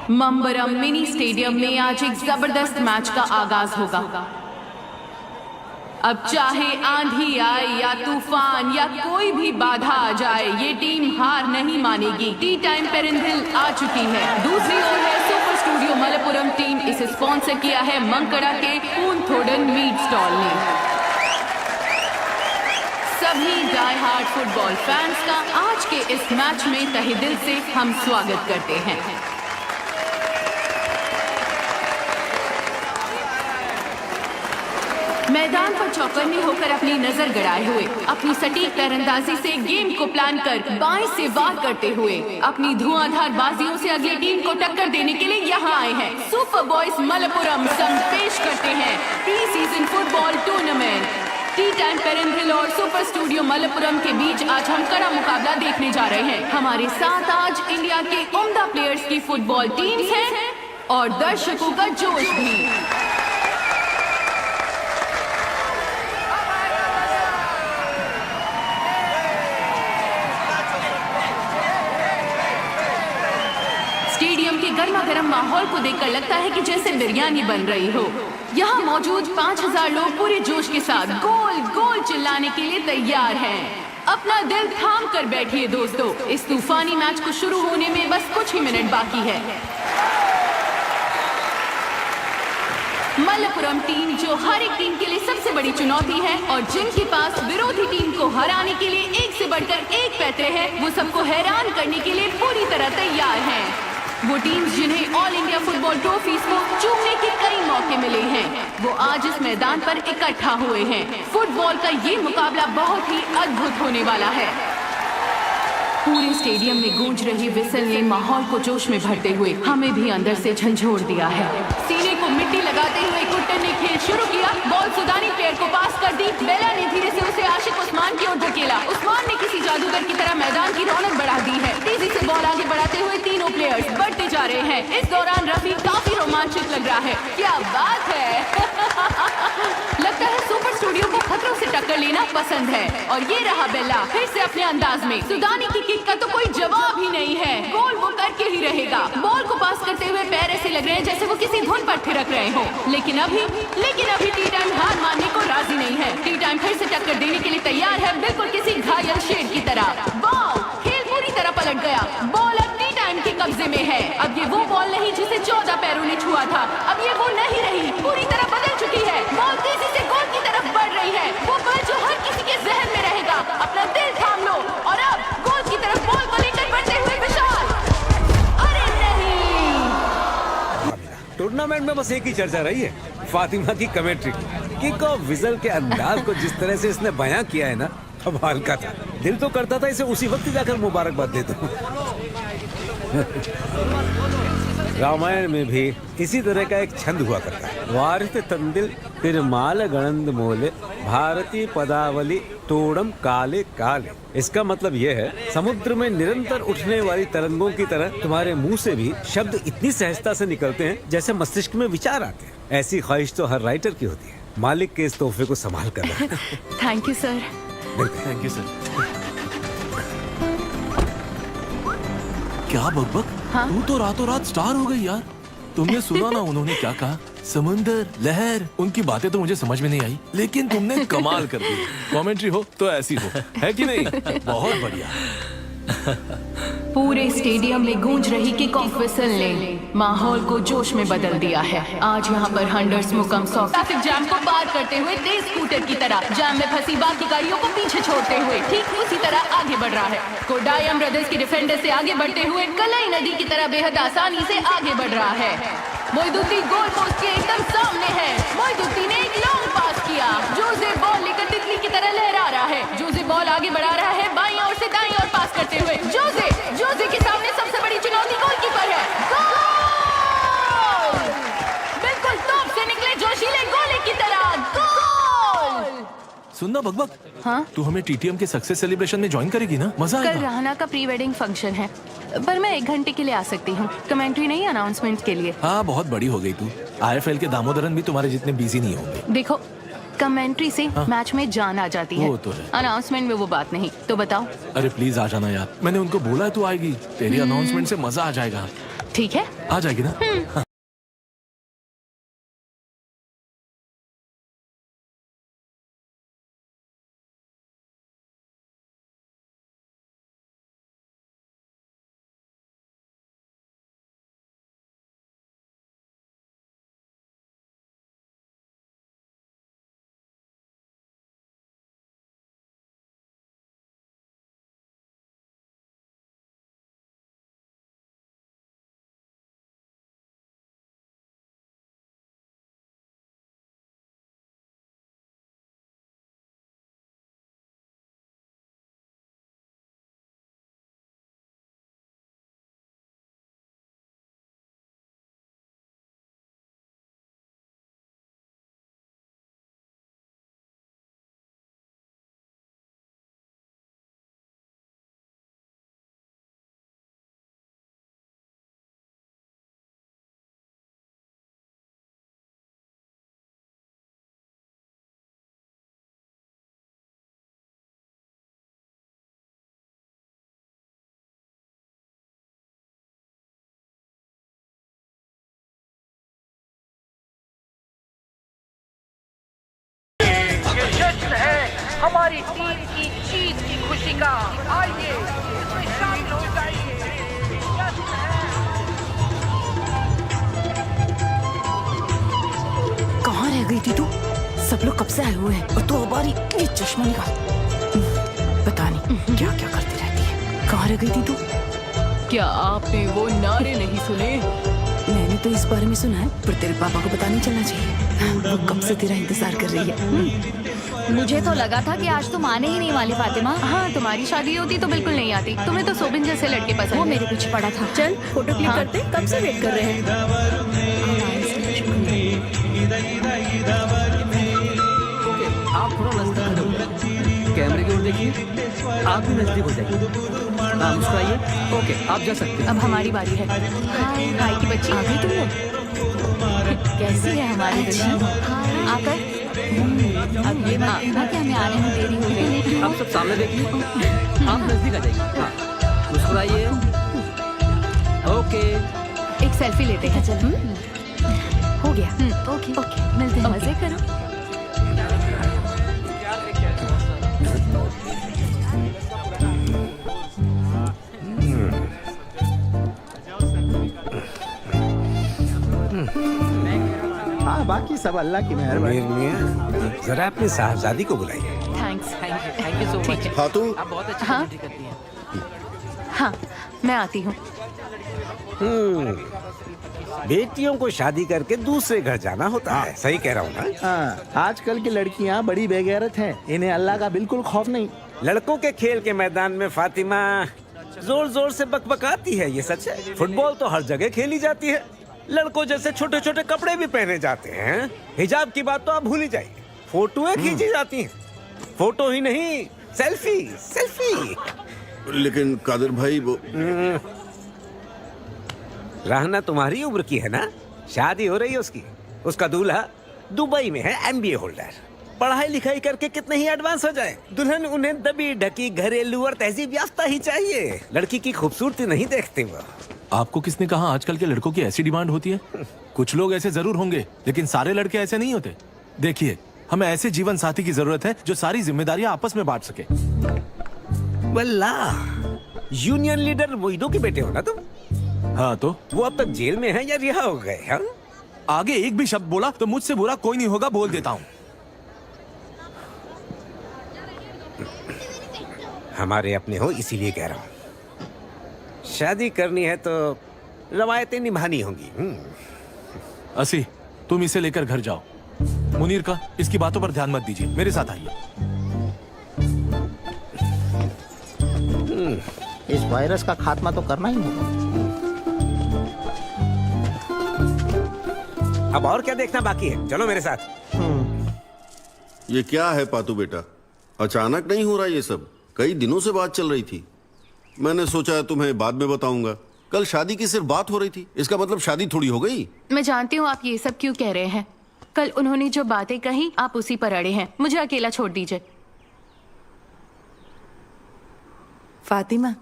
मंबरम मिनी स्टेडियम में आज एक जबरदस्त मैच का आगाज होगा। अब चाहे आंधी आए या तूफान या कोई भी बाधा आ जाए, ये टीम हार नहीं मानेगी। टी टाइम पेरिंथिल आ चुकी है। दूसरी ओर है सुपर स्टूडियो मलप्पुरम टीम। इसे स्पॉन्सर किया है मंकड़ा के पूनथोडन मीट स्टॉल ने। सभी डाई हार्ड फुटबॉल फैंस का आज के इस मैच में तहे दिल से हम स्वागत करते हैं। मैदान पर चौकन्ने होकर अपनी नजर गड़ाए हुए, अपनी सटीक तीरंदाजी से गेम को प्लान कर बाएं से वार करते हुए अपनी धुआंधार बाजियों से अगली टीम को टक्कर देने के लिए यहाँ आए हैं सुपर बॉयज मलप्पुरम संग पेश करते हैं pre season football tournament. Tea time पेरिंथिल और सुपर स्टूडियो मलप्पुरम के बीच आज हम कड़ा मुकाबला देखने जा रहे हैं। हमारे साथ आज इंडिया के उम्दा प्लेयर्स की फुटबॉल टीम्स हैं और दर्शकों का जोश भी। स्टेडियम के गर्मा गर्म माहौल को देखकर लगता है कि जैसे बिरयानी बन रही हो। यहाँ मौजूद 5000 लोग पूरे जोश के साथ गोल गोल चिल्लाने के लिए तैयार हैं। अपना दिल थाम कर बैठिए दोस्तों, इस तूफानी मैच को शुरू होने में बस कुछ ही मिनट बाकी है। मलप्पुरम टीम जो हर एक टीम के लिए सबसे बड़ी चुनौती है और जिनके पास विरोधी टीम को हराने के लिए एक से बढ़कर एक पैतरे हैं, वो सबको हैरान करने के लिए पूरी तरह तैयार हैं। वो टीम्स जिन्हें ऑल इंडिया फुटबॉल ट्रॉफीज को चूमने के कई मौके मिले हैं, वो आज इस मैदान पर इकट्ठा हुए हैं। फुटबॉल का ये मुकाबला बहुत ही अद्भुत होने वाला है। पूरे स्टेडियम में गूंज रही विसल ने माहौल को जोश में भरते हुए हमें भी अंदर से झंझोर दिया है। सीने को मिट्टी लगाते हुए कुट्टन ने खेल शुरू किया। बॉल सुदानी प्लेयर को पास कर दी। बेला ने धीरे से उसे आशिक उस्मान की ओर धकेला। उस्मान ने किसी जादूगर की तरह मैदान की रौनक बढ़ा दी है। तेजी से बॉल आगे बढ़ाते हुए तीनों प्लेयर्स बढ़ते जा रहे हैं। इस दौरान रफी काफी रोमांचित लग रहा है। क्या बात है। लगता है सुपर स्टूडियो को खतरों से टक्कर लेना पसंद है। और ये रहा बेला फिर से अपने अंदाज में। सुदानी की किक का तो कोई जवाब ही नहीं है। गोल वो करके ही रहेगा। बॉल को पास करते हुए पैर ऐसे लग रहे हैं जैसे वो किसी धुन पर थिरक रहे हो। लेकिन अभी टी टाइम हार मानने को राजी नहीं है। टी टाइम फिर से टक्कर देने के लिए तैयार है, बिल्कुल किसी घायल शेर की तरह। वाओ, खेल पूरी तरह पलट गया। बॉल अब टी टाइम के कब्जे में है। अब ये वो बॉल नहीं जिसे 14 पैरों ने छुआ था। अब ये वो नहीं रही, पूरी तरह बदल चुकी है। बॉल तेजी से गोल की तरफ बढ़ रही है। वो बॉल जो हर किसी के जहन में रहेगा। अपना दिल थाम लो और अब गोल की तरफ बॉल को लेकर बढ़ते हुए विशाल। अरे नहीं, टूर्नामेंट में बस एक ही चर्चा रही है, फातिमा की कमेंट्री। किक ऑफ विजल के अंदाज को जिस तरह से इसने बयां किया है ना, कमाल का था। दिल तो करता था इसे उसी वक्त जाकर मुबारकबाद दे दूं। रामायण में भी इसी तरह का एक छंद हुआ करता है। वारित तंदिल तिरमाल गणंद मोले भारती पदावली तोड़म काले काले। इसका मतलब यह है, समुद्र में निरंतर उठने वाली तरंगों की तरह तुम्हारे मुंह से भी शब्द इतनी सहजता से निकलते हैं जैसे मस्तिष्क में विचार आते हैं। ऐसी ख्वाहिश तो हर राइटर की होती है। मालिक के इस तोहफे को संभाल कर रखना। Thank you sir. Thank you sir. क्या बकबक, हाँ? तू तो रातों रात स्टार हो गई यार। तुमने सुना ना उन्होंने क्या कहा? समुंदर, लहर, उनकी बातें तो मुझे समझ में नहीं आई, लेकिन तुमने कमाल कर दी। कमेंट्री हो तो ऐसी हो, है कि नहीं? बहुत बढ़िया। पूरे स्टेडियम में गूंज रही किक ऑफ विसल ने माहौल को जोश में बदल दिया है। आज यहाँ पर हंडर्स मुकम सॉ ट्रैफिक जैम को पार करते हुए तेज स्कूटर की तरह जैम में फंसी बाकी गाड़ियों को पीछे छोड़ते हुए ठीक उसी तरह आगे बढ़ रहा है। कोडायम ब्रदर्स के डिफेंडर से आगे बढ़ते हुए कलाई नदी की तरह बेहद आसानी से आगे बढ़ रहा है। मोइनुद्दीन गोल पोस्ट के एकदम सामने है। मोइनुद्दीन ने एक लॉन्ग पास किया। जोसे बॉल लेकर तितली की तरह लहरा रहा है। जोसे बॉल आगे बढ़ा रहा है बाईं ओर से दाईं ओर पास करते हुए। जोसे के सामने सबसे बड़ी चुनौती गोलकीपर है। गोल! बिल्कुल तोप से निकले जोशीले गोले की तरह गोल! सुनना बकबक, हाँ? तू हमें टीटीएम के सक्सेस सेलिब्रेशन में ज्वाइन करेगी ना? मजा कल आएगा। राहना का प्री वेडिंग फंक्शन है, पर मैं 1 घंटे के लिए आ सकती हूँ। कमेंट्री नहीं, अनाउंसमेंट के लिए। हाँ, बहुत बड़ी हो गई तू। आईएफएल के दामोदरन भी तुम्हारे जितने बिजी नहीं होंगे। देखो, कमेंट्री से मैच में जान आ जाती है। वो तो है। अनाउंसमेंट में वो बात नहीं। तो बताओ। अरे प्लीज आ जाना यार, मैंने उनको बोला है तू आएगी। तेरी अनाउंसमेंट से मजा आ जाएगा। ठीक है। आ जाएगी ना? हाँ। हमारी टीम की जीत की खुशी का, आइए इसमें शामिल हो जाइए। कहाँ रह गई थी तू? सब लोग कब से आए हुए हैं और तू हमारी ये चश्मा निकाल। पता नहीं क्या क्या करती रहती है। कहाँ रह गई थी तू? क्या आपने वो नारे नहीं सुने? मैंने तो इस बारे में सुना है, पर तेरे पापा को पता नहीं चलना चाहिए। वो कब से तेरा इंतजार कर रही है। मुझे तो लगा था कि आज तुम आने ही नहीं वाली फातिमा। हाँ, तुम्हारी शादी होती तो बिल्कुल नहीं आती। तुम्हें तो सोबिन जैसे लड़के पसंद वो है। मेरे पीछे पड़ा था। चल फोटो क्लिक करते, कब से वेट कर रहे हैं। ओके, आप थोड़ा नजदीक खड़े हो जाइए। कैमरे की ओर देखिए, आप भी नजदीक हो जाइए। हाँ, मुस्कुराइए। ओके, आप जा सकते हैं। अब हमारी बारी है। हाय, भाई की बच्ची आ गई तुम लोग? कैसी है हमारी बच्ची? आकर अब ये बात ना कि हमें आने में देरी हो गई। आप सब सामने देखिए। आप नजदीक आ जाइए। हाँ, मुस्कुराइए। ओके, एक सेल्फी लेते हैं। चल हो गया। ओके ओके, मिलते हैं। मजे करो। हाँ, बाकी सब अल्लाह की मेहरबानी। मियां, जरा अपनी साहबजादी को बुलाइए। Thanks. Thank you so much. Fatu, आप बहुत अच्छी हाँ? एंट्री करती हैं। हाँ, मैं आती हूँ। बेटियों को शादी करके दूसरे घर जाना होता है। सही कह रहा हूँ ना? हाँ, आजकल की लड़कियाँ बड़ी बेगैरत हैं। इन्हें अल्लाह का बिल्कुल खौफ नहीं। लड़कों के खेल के मैदान में फातिमा जोर जोर से बकबकाती है, ये सच है। फुटबॉल तो हर जगह खेली जाती है। लड़कों जैसे छोटे छोटे कपड़े भी पहने जाते हैं। हिजाब की बात तो आप भूल ही जाइए। फोटोएं खींची जाती हैं। फोटो ही नहीं, सेल्फी सेल्फी। लेकिन कादिर भाई वो रहना तुम्हारी उम्र की है ना? शादी हो रही है उसकी। उसका दूल्हा दुबई में है, MBA होल्डर। पढ़ाई लिखाई करके कितने ही एडवांस हो जाए, दुल्हन उन्हें दबी ढकी घरेलू और तहजीब याफ्ता ही चाहिए। लड़की की खूबसूरती नहीं देखते वो। आपको किसने कहा आजकल के लड़कों की ऐसी डिमांड होती है? कुछ लोग ऐसे जरूर होंगे, लेकिन सारे लड़के ऐसे नहीं होते। देखिए, हमें ऐसे जीवन साथी की जरूरत है जो सारी जिम्मेदारियां आपस में बांट सके। वल्लाह, यूनियन लीडर मोइदो के बेटे हो ना तुम? हाँ, तो वो अब तक जेल में है या रिहा हो गए? हाँ? आगे एक भी शब्द बोला तो मुझसे बुरा कोई नहीं होगा, बोल देता हूँ। हमारे अपने हो इसीलिए कह रहा हूँ। शादी करनी है तो रवायतें निभानी होंगी। असी, तुम इसे लेकर घर जाओ। मुनीर का इसकी बातों पर ध्यान मत दीजिए, मेरे साथ आइए। इस वायरस का खात्मा तो करना ही होगा। अब और क्या देखना बाकी है? चलो मेरे साथ। ये क्या है पातू बेटा? अचानक नहीं हो रहा ये सब, कई दिनों से बात चल रही थी। मैंने सोचा तुम्हें बाद में बताऊंगा। कल शादी की सिर्फ बात हो रही थी, इसका मतलब शादी थोड़ी हो गई। मैं जानती हूँ आप ये सब क्यों कह रहे हैं। कल उन्होंने जो बातें कही आप उसी पर अड़े हैं। मुझे अकेला छोड़ दीजिए। फातिमा,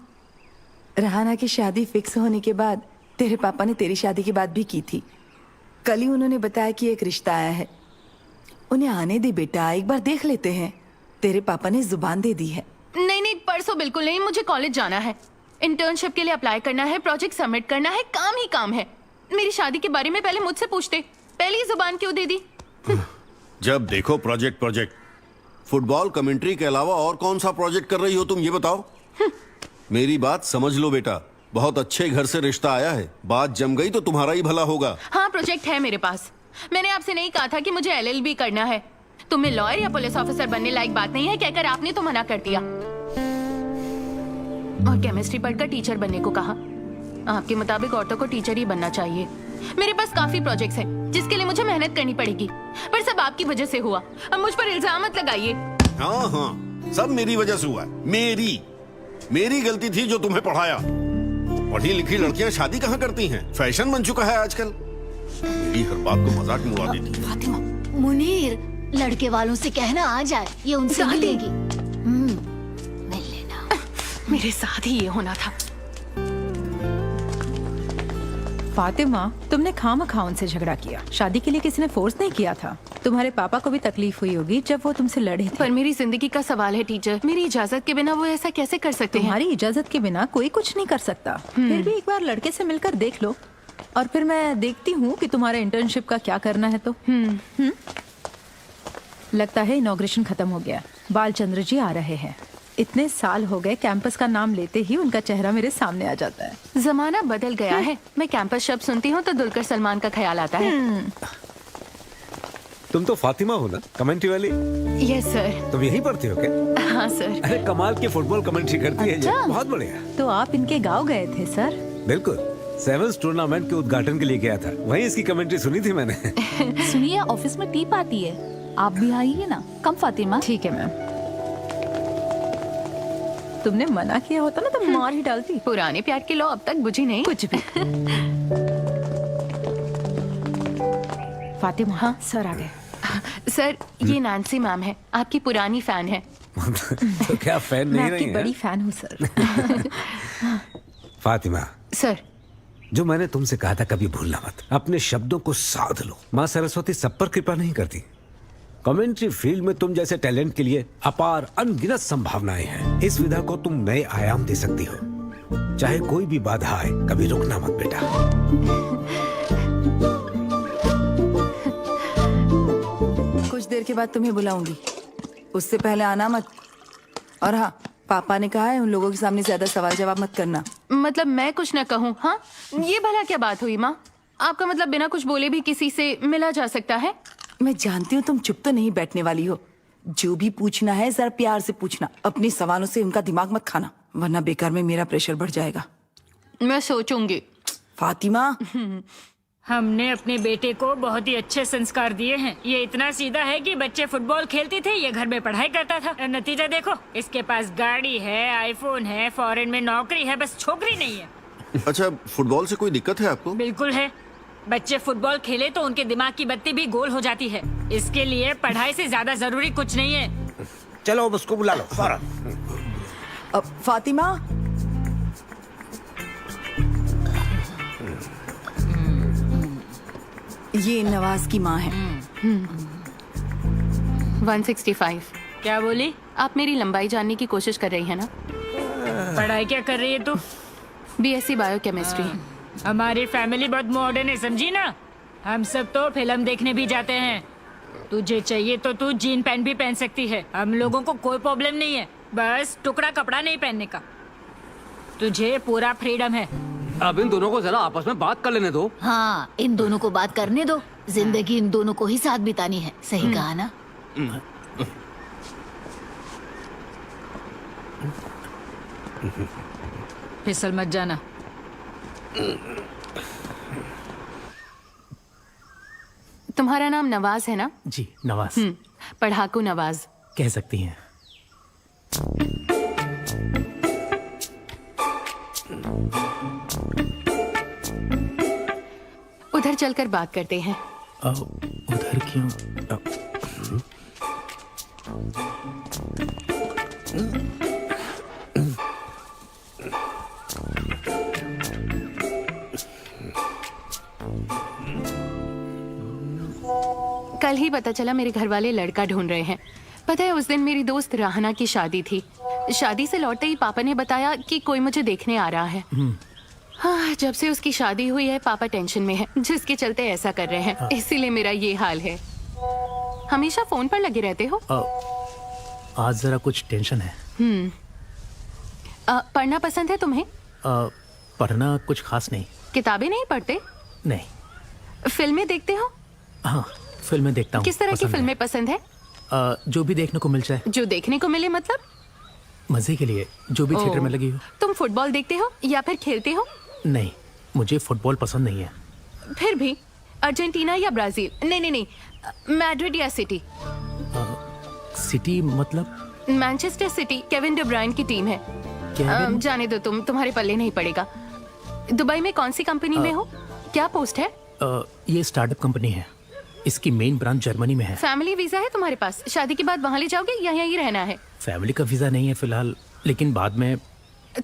रहाना की शादी फिक्स होने के बाद तेरे पापा ने तेरी शादी की बात भी की थी। कल ही उन्होंने बताया कि एक रिश्ता आया है। उन्हें आने दे बेटा, एक बार देख लेते हैं। तेरे पापा ने जुबान दे दी है। नहीं नहीं, परसों बिल्कुल नहीं, मुझे कॉलेज जाना है, इंटर्नशिप के लिए अप्लाई करना है, प्रोजेक्ट सबमिट करना है, काम ही काम है। मेरी शादी के बारे में पहले मुझसे पूछते, पहले ही जुबान क्यों दे दी? जब देखो प्रोजेक्ट प्रोजेक्ट। फुटबॉल कमेंट्री के अलावा और कौन सा प्रोजेक्ट कर रही हो तुम, ये बताओ। मेरी बात समझ लो बेटा, बहुत अच्छे घर से रिश्ता आया है, बात जम गई तो तुम्हारा ही भला होगा। हाँ, प्रोजेक्ट है मेरे पास। मैंने आपसे नहीं कहा था कि मुझे LLB करना है। तुम्हें लॉयर या पुलिस ऑफिसर बनने लायक बात नहीं है कहकर आपने तो मना कर दिया, और केमिस्ट्री पढ़कर टीचर बनने को कहा। आपके मुताबिक औरतों को टीचर ही बनना चाहिए। मेरे पास काफी प्रोजेक्ट्स हैं जिसके लिए मुझे मेहनत करनी पड़ेगी, पर सब आपकी वजह से हुआ। अब मुझ पर इल्जाम मत लगाइए। हाँ हाँ, सब मेरी वजह से हुआ है। मेरी गलती थी जो तुम्हें पढ़ाया। पढ़ी लिखी लड़कियां शादी कहाँ करती हैं? फैशन बन चुका है आजकल। मेरी हर बात को मजाक में उड़ा देती है। फातिमा, मुनीर, लड़के वालों से कहना आ जाए, ये उनसे मिलेगी। मिल लेना। मेरे साथ ही ये होना था। फातिमा, तुमने खामखा उनसे झगड़ा किया। शादी के लिए किसी ने फोर्स नहीं किया था। तुम्हारे पापा को भी तकलीफ हुई होगी जब वो तुमसे लड़े थे। पर मेरी जिंदगी का सवाल है टीचर, मेरी इजाजत के बिना वो ऐसा कैसे कर सकते हैं? तुम्हारी इजाजत के बिना कोई कुछ नहीं कर सकता। फिर भी एक बार लड़के से मिलकर देख लो, और फिर मैं देखती हूँ कि तुम्हारे इंटर्नशिप का क्या करना है। तो लगता है इनॉग्रेशन खत्म हो गया। बालचंद्र जी आ रहे हैं। इतने साल हो गए, कैंपस का नाम लेते ही उनका चेहरा मेरे सामने आ जाता है। जमाना बदल गया है। मैं कैंपस शब्द सुनती हूँ तो दुलकर सलमान का ख्याल आता है। तुम तो फातिमा हो ना, कमेंट्री वाली? Yes sir. तुम यहीं पढ़ती हो क्या? हाँ सर। अरे कमाल की फुटबॉल कमेंट्री करती है ये, बहुत बढ़िया। तो आप इनके गाँव गए थे सर? बिल्कुल, सेवंस टूर्नामेंट के उद्घाटन के लिए गया था, वहीं इसकी कमेंट्री सुनी थी मैंने। सुनिए, ऑफिस में टीप आती है, आप भी आइए ना। कम फातिमा। ठीक है मैम। तुमने मना किया होता ना तो मार ही डालती। पुराने प्यार की लौ अब तक बुझी नहीं। कुछ भी। फातिमा, हाँ सर आ गए। सर, ये नैन्सी मैम है, आपकी पुरानी फैन है। तो क्या फैन मैं नहीं आपकी रही बड़ी है? फैन हूँ सर। फातिमा, सर, जो मैंने तुमसे कहा था कभी भूलना मत, अपने शब्दों को साध लो। माँ सरस्वती सब पर कृपा नहीं करती। कमेंट्री फील्ड में तुम जैसे टैलेंट के लिए अपार अनगिनत संभावनाएं हैं। इस विधा को तुम नए आयाम दे सकती हो। चाहे कोई भी बाधा आए, कभी रुकना मत बेटा। कुछ देर के बाद तुम्हें बुलाऊंगी, उससे पहले आना मत। और हाँ, पापा ने कहा है उन लोगों के सामने ज्यादा सवाल जवाब मत करना। मतलब मैं कुछ न कहूँ? हाँ, ये भला क्या बात हुई माँ? आपका मतलब बिना कुछ बोले भी किसी से मिला जा सकता है? मैं जानती हूँ तुम चुप तो नहीं बैठने वाली हो। जो भी पूछना है जरा प्यार से पूछना। अपने सवालों से उनका दिमाग मत खाना, वरना बेकार में मेरा प्रेशर बढ़ जाएगा। मैं सोचूंगी। फातिमा, हमने अपने बेटे को बहुत ही अच्छे संस्कार दिए हैं। ये इतना सीधा है कि बच्चे फुटबॉल खेलते थे, ये घर में पढ़ाई करता था। नतीजा देखो, इसके पास गाड़ी है, आईफोन है, फॉरेन में नौकरी है, बस छोकरी नहीं है। अच्छा, फुटबॉल से कोई दिक्कत है आपको? बिल्कुल है। बच्चे फुटबॉल खेले तो उनके दिमाग की बत्ती भी गोल हो जाती है। इसके लिए पढ़ाई से ज्यादा जरूरी कुछ नहीं है। चलो अब उसको बुला लो फौरन। फातिमा, ये नवाज की माँ है। 165। क्या बोली? आप मेरी लंबाई जानने की कोशिश कर रही है ना? पढ़ाई क्या कर रही है तू? BSc biochemistry. हमारी फैमिली बहुत मॉडर्न है, समझी ना। हम सब तो फिल्म देखने भी जाते हैं। तुझे चाहिए तो तू जीन पैंट भी पहन सकती है, हम लोगों को कोई प्रॉब्लम नहीं है। बस टुकड़ा कपड़ा नहीं पहनने का, तुझे पूरा फ्रीडम है। अब इन दोनों को जरा आपस में बात कर लेने दो। हाँ, इन दोनों को बात करने दो। जिंदगी इन दोनों को ही साथ बितानी है। सही कहा ना? फिसल मत जाना। तुम्हारा नाम नवाज है ना? जी, नवाज। पढ़ाकू नवाज कह सकती हैं। उधर चलकर बात करते हैं। उधर क्यों? कल ही पता चला मेरे घर वाले लड़का ढूंढ रहे हैं। पता है उस दिन मेरी दोस्त राहना की शादी थी। शादी से लौटते ही पापा ने बताया कि कोई मुझे देखने आ रहा है। हाँ, जब से उसकी शादी हुई है पापा टेंशन में है, जिसके चलते ऐसा कर रहे हैं। इसीलिए मेरा ये हाल है। हमेशा फोन पर लगे रहते हो? आज जरा कुछ टेंशन है। पढ़ना पसंद है तुम्हें? पढ़ना कुछ खास नहीं। किताबें नहीं पढ़ते? नहीं। फिल्में देखते हो? हाँ, फिल्में देखता हूँ। किस तरह की फिल्में पसंद है? जो भी देखने को मिल जाए। जो देखने को मिले मतलब? मजे के लिए, जो भी थिएटर में लगी हो। तुम फुटबॉल देखते हो या फिर खेलते हो? नहीं, मुझे फुटबॉल पसंद नहीं है। फिर भी अर्जेंटीना या ब्राजील? नहीं, मैड्रिड या सिटी? सिटी मतलब? मैनचेस्टर सिटी केविन डी ब्रुयने की टीम है। जाने दो, तुम्हारे पल्ले नहीं पड़ेगा। दुबई में कौन सी कंपनी में हो? क्या पोस्ट है? ये स्टार्टअप कंपनी है। इसकी मेन ब्रांच जर्मनी में है। फैमिली वीजा है तुम्हारे पास? शादी के बाद वहाँ ले जाओगे या यहीं रहना है? फैमिली का वीजा नहीं है फिलहाल, लेकिन बाद में।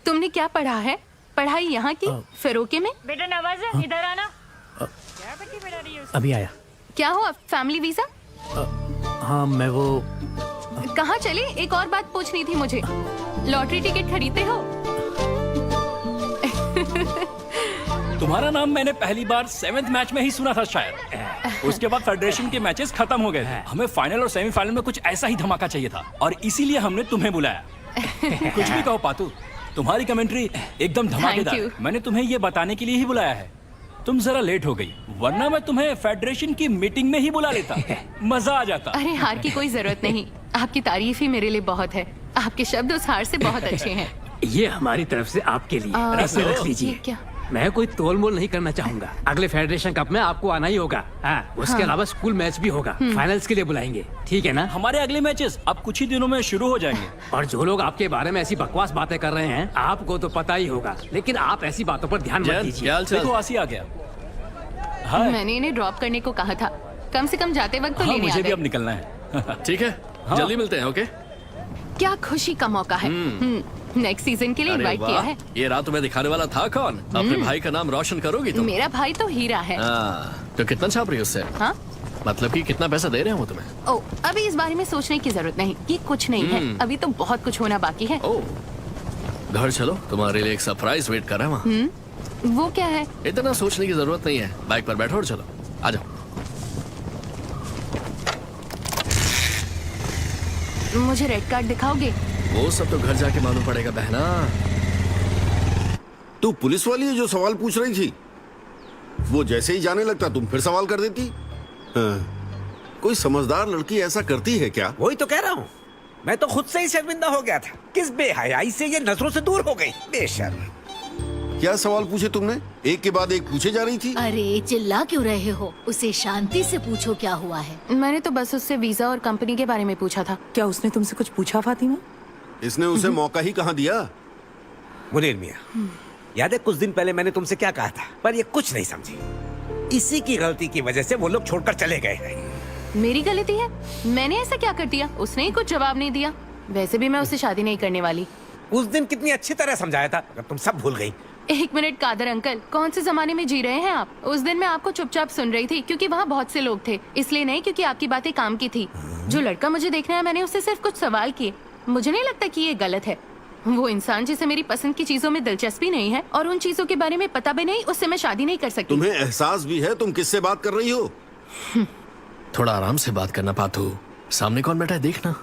तुमने क्या पढ़ा है? पढ़ाई यहाँ की फेरोके में? बेटा नवाज, इधर आना। अभी आया। क्या हो, फैमिली वीजा? हाँ, मैं वो। कहाँ चले? एक और बात पूछनी थी मुझे। लॉटरी टिकट खरीदते हो? तुम्हारा नाम मैंने पहली बार 7th मैच में ही सुना था शायद। उसके बाद फेडरेशन के मैचेस खत्म हो गए थे। हमें फाइनल और सेमीफाइनल में कुछ ऐसा ही धमाका चाहिए था और इसीलिए हमने तुम्हें बुलाया। कुछ भी कहो पातू, तुम्हारी कमेंट्री एकदम धमाकेदार। मैंने तुम्हें ये बताने के लिए ही बुलाया है। तुम जरा लेट हो गई, वरना मैं तुम्हें फेडरेशन की मीटिंग में ही बुला लेता। मजा आ जाता। अरे हार की कोई जरूरत नहीं, आपकी तारीफ ही मेरे लिए बहुत है। आपके शब्द उस हार से बहुत अच्छे हैं। ये हमारी तरफ से आपके लिए ऐसे रख लीजिए। क्या? मैं कोई तोल मोल नहीं करना चाहूंगा। अगले फेडरेशन कप में आपको आना ही होगा। उसके अलावा स्कूल मैच भी होगा। फाइनल्स के लिए बुलाएंगे, ठीक है ना? हमारे अगले मैचेस अब कुछ ही दिनों में शुरू हो जाएंगे। और जो लोग आपके बारे में ऐसी बकवास बातें कर रहे हैं, आपको तो पता ही होगा, लेकिन आप ऐसी बातों पर ध्यान मत दीजिए। देखो आसी आ गया। मैंने इन्हें ड्रॉप करने को कहा था। कम से कम जाते वक्त तो लेने मुझे आ भी गए। अब निकलना है। ठीक है, जल्दी मिलते हैं। ओके। क्या खुशी का मौका है। नेक्स्ट सीजन के लिए अरे इनवाइट किया है। ये रात तुम्हें दिखाने वाला था कौन? अपने भाई का नाम रोशन करोगी तुम? मेरा भाई तो हीरा है। तो कितना छाप रही हो उससे? हाँ? मतलब कि कितना पैसा दे रहे हैं वो तुम्हें? ओ, अभी इस बारे में सोचने की जरूरत नहीं। ये कुछ नहीं है, अभी तो बहुत कुछ होना बाकी है। ओ, घर चलो, तुम्हारे लिए एक सरप्राइज वेट कर रहा है वहाँ। वो क्या है? इतना सोचने की जरूरत नहीं है। बाइक पर बैठो और चलो, आ जाओ। मुझे रेड कार्ड दिखाओगे? वो सब तो घर जाके मालूम पड़ेगा बहना। तू पुलिस वाली है जो सवाल पूछ रही थी? वो जैसे ही जाने लगता तुम फिर सवाल कर देती। कोई समझदार लड़की ऐसा करती है क्या? वही तो कह रहा हूँ, मैं तो खुद से ही शर्मिंदा हो गया था। किस बेहयाई से ये नजरों से दूर हो गई, बेशर्म। क्या सवाल पूछे तुमने? एक के बाद एक पूछे जा रही थी। अरे चिल्ला क्यों रहे हो? उसे शांति से पूछो क्या हुआ है। मैंने तो बस उससे वीजा और कंपनी के बारे में पूछा था। क्या उसने तुमसे कुछ पूछा फातिमा? इसने उसे मौका ही कहाँ दिया? मुनीर मियां, याद है कुछ दिन पहले मैंने तुमसे क्या कहा था? पर ये कुछ नहीं समझी। इसी की गलती की वजह से वो लोग छोड़कर चले गए हैं। मेरी गलती है? मैंने ऐसा क्या कर दिया? उसने ही कुछ जवाब नहीं दिया। वैसे भी मैं उससे शादी नहीं करने वाली। उस दिन कितनी अच्छी तरह समझाया था, अगर तुम सब भूल गई। एक मिनट कादर अंकल, कौन से जमाने में जी रहे हैं आप? उस दिन मैं आपको चुपचाप सुन रही थी क्योंकि वहाँ बहुत से लोग थे, इसलिए नहीं क्योंकि आपकी बातें काम की थी। जो लड़का मुझे देखना है, मैंने उससे सिर्फ कुछ सवाल किए। मुझे नहीं लगता कि ये गलत है। वो इंसान जिसे मेरी पसंद की चीजों में दिलचस्पी नहीं है और उन चीजों के बारे में पता भी नहीं, उससे मैं शादी नहीं कर सकती। तुम्हें एहसास भी है तुम किससे बात कर रही हो? थोड़ा आराम से बात करना पाथू। सामने कौन बैठा है देखना।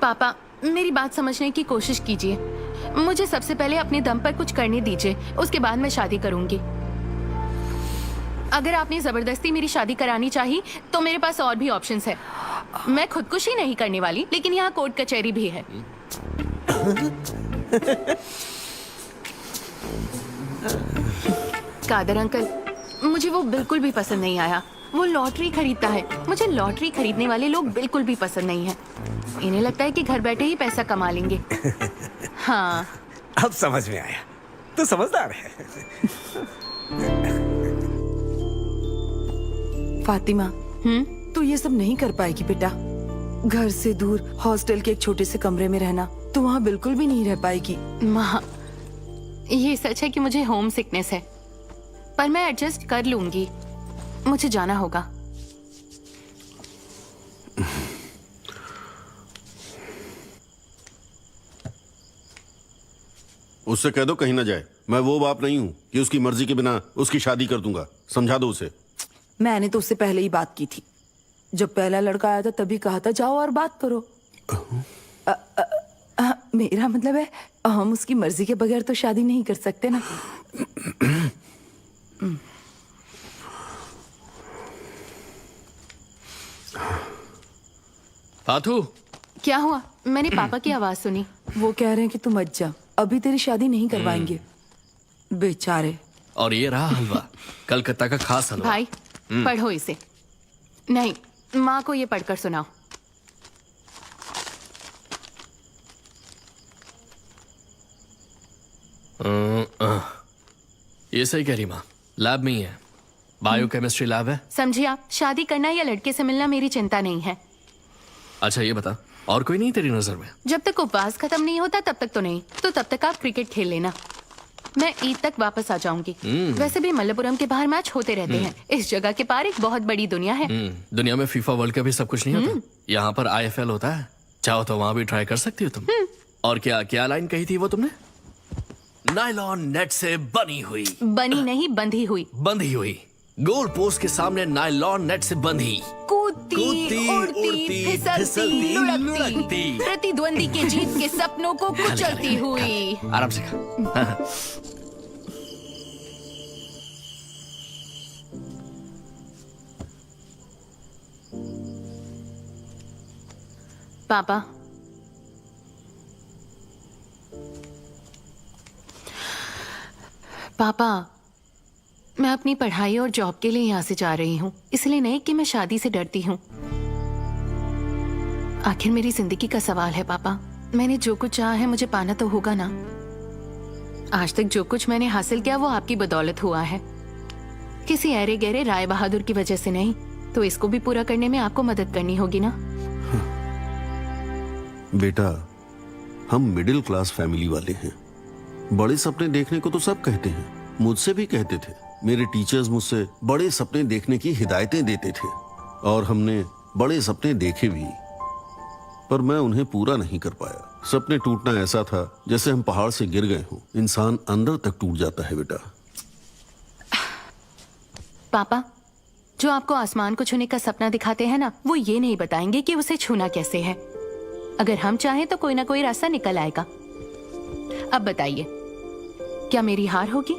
पापा, मेरी बात समझने की कोशिश कीजिए। मुझे सबसे पहले अपने दम पर कुछ करने दीजिए, उसके बाद मैं शादी करूंगी। अगर आपने जबरदस्ती मेरी शादी करानी चाहिए तो मेरे पास और भी ऑप्शंस है। मैं खुदकुशी नहीं करने वाली, लेकिन यहाँ कोर्ट कचहरी भी है। कादर अंकल, मुझे वो बिल्कुल भी पसंद नहीं आया। वो लॉटरी खरीदता है। मुझे लॉटरी खरीदने वाले लोग बिल्कुल भी पसंद नहीं है। इन्हें लगता है कि घर बैठे ही पैसा कमा लेंगे। हाँ, अब समझ में आया, तू समझदार है। फातिमा, तू ये सब नहीं कर पाएगी बेटा। घर से दूर हॉस्टल के एक छोटे से कमरे में रहना, तू वहाँ बिल्कुल भी नहीं रह पाएगी। माँ, ये सच है कि मुझे होम सिकनेस है, पर मैं एडजस्ट कर लूंगी। मुझे जाना होगा। उससे कह दो कहीं ना जाए। मैं वो बाप नहीं हूँ कि उसकी मर्जी के बिना उसकी शादी कर दूंगा। समझा दो उसे। मैंने तो उससे पहले ही बात की थी। जब पहला लड़का आया था तभी कहा था जाओ और बात करो। मेरा मतलब है हम उसकी मर्जी के बगैर तो शादी नहीं कर सकते ना। पाथू, क्या हुआ? मैंने पापा की आवाज सुनी। वो कह रहे हैं कि तू मत जा, अभी तेरी शादी नहीं करवाएंगे। बेचारे। और ये रहा हलवा, कलकत्ता का खास हलवा। भाई पढ़ो इसे। नहीं, माँ को ये पढ़कर सुनाओ। ये सही कह रही माँ, लैब में ही है, बायोकेमिस्ट्री लैब है। समझिए आप, शादी करना या लड़के से मिलना मेरी चिंता नहीं है। अच्छा ये बता, और कोई नहीं तेरी नजर में? जब तक उपवास खत्म नहीं होता तब तक तो नहीं, तो तब तक आप क्रिकेट खेल लेना। मैं ईद तक वापस आ जाऊंगी। वैसे भी मल्लपुरम के बाहर मैच होते रहते हैं। इस जगह के पार एक बहुत बड़ी दुनिया है। दुनिया में फीफा वर्ल्ड कप भी सब कुछ नहीं होता। यहाँ पर IFL होता है, चाहो तो वहां भी ट्राई कर सकती हो तुम। और क्या क्या लाइन कही थी वो तुमने? नायलॉन नेट से बनी हुई। बनी नहीं, बंधी हुई। बंधी हुई, गोल पोस्ट के सामने नायलॉन नेट से बंधी। कूदती, उड़ती, फिसलती, लुढ़कती, प्रतिद्वंदी के जीत के सपनों को कुचलती हुई। आराम से खा। पापा, पापा, मैं अपनी पढ़ाई और जॉब के लिए यहाँ से जा रही हूँ, इसलिए नहीं कि मैं शादी से डरती हूँ। आखिर मेरी जिंदगी का सवाल है पापा। मैंने जो कुछ चाहा है मुझे पाना तो होगा ना। आज तक जो कुछ मैंने हासिल किया वो आपकी बदौलत हुआ है, किसी अरे गहरे राय बहादुर की वजह से नहीं। तो इसको भी पूरा करने में आपको मदद करनी होगी ना। बेटा, हम मिडिल क्लास फैमिली वाले हैं। बड़े सपने देखने को तो सब कहते हैं, मुझसे भी कहते थे। मेरे टीचर्स मुझसे बड़े सपने देखने की हिदायतें देते थे और हमने बड़े सपने देखे भी, पर मैं उन्हें पूरा नहीं कर पाया। सपने टूटना ऐसा था जैसे हम पहाड़ से गिर गए हों। इंसान अंदर तक टूट जाता है बेटा। पापा, जो आपको आसमान को छूने का सपना दिखाते हैं ना, वो ये नहीं बताएंगे कि उसे छूना कैसे है। अगर हम चाहें तो कोई ना कोई रास्ता निकल आएगा। अब बताइए, क्या मेरी हार होगी?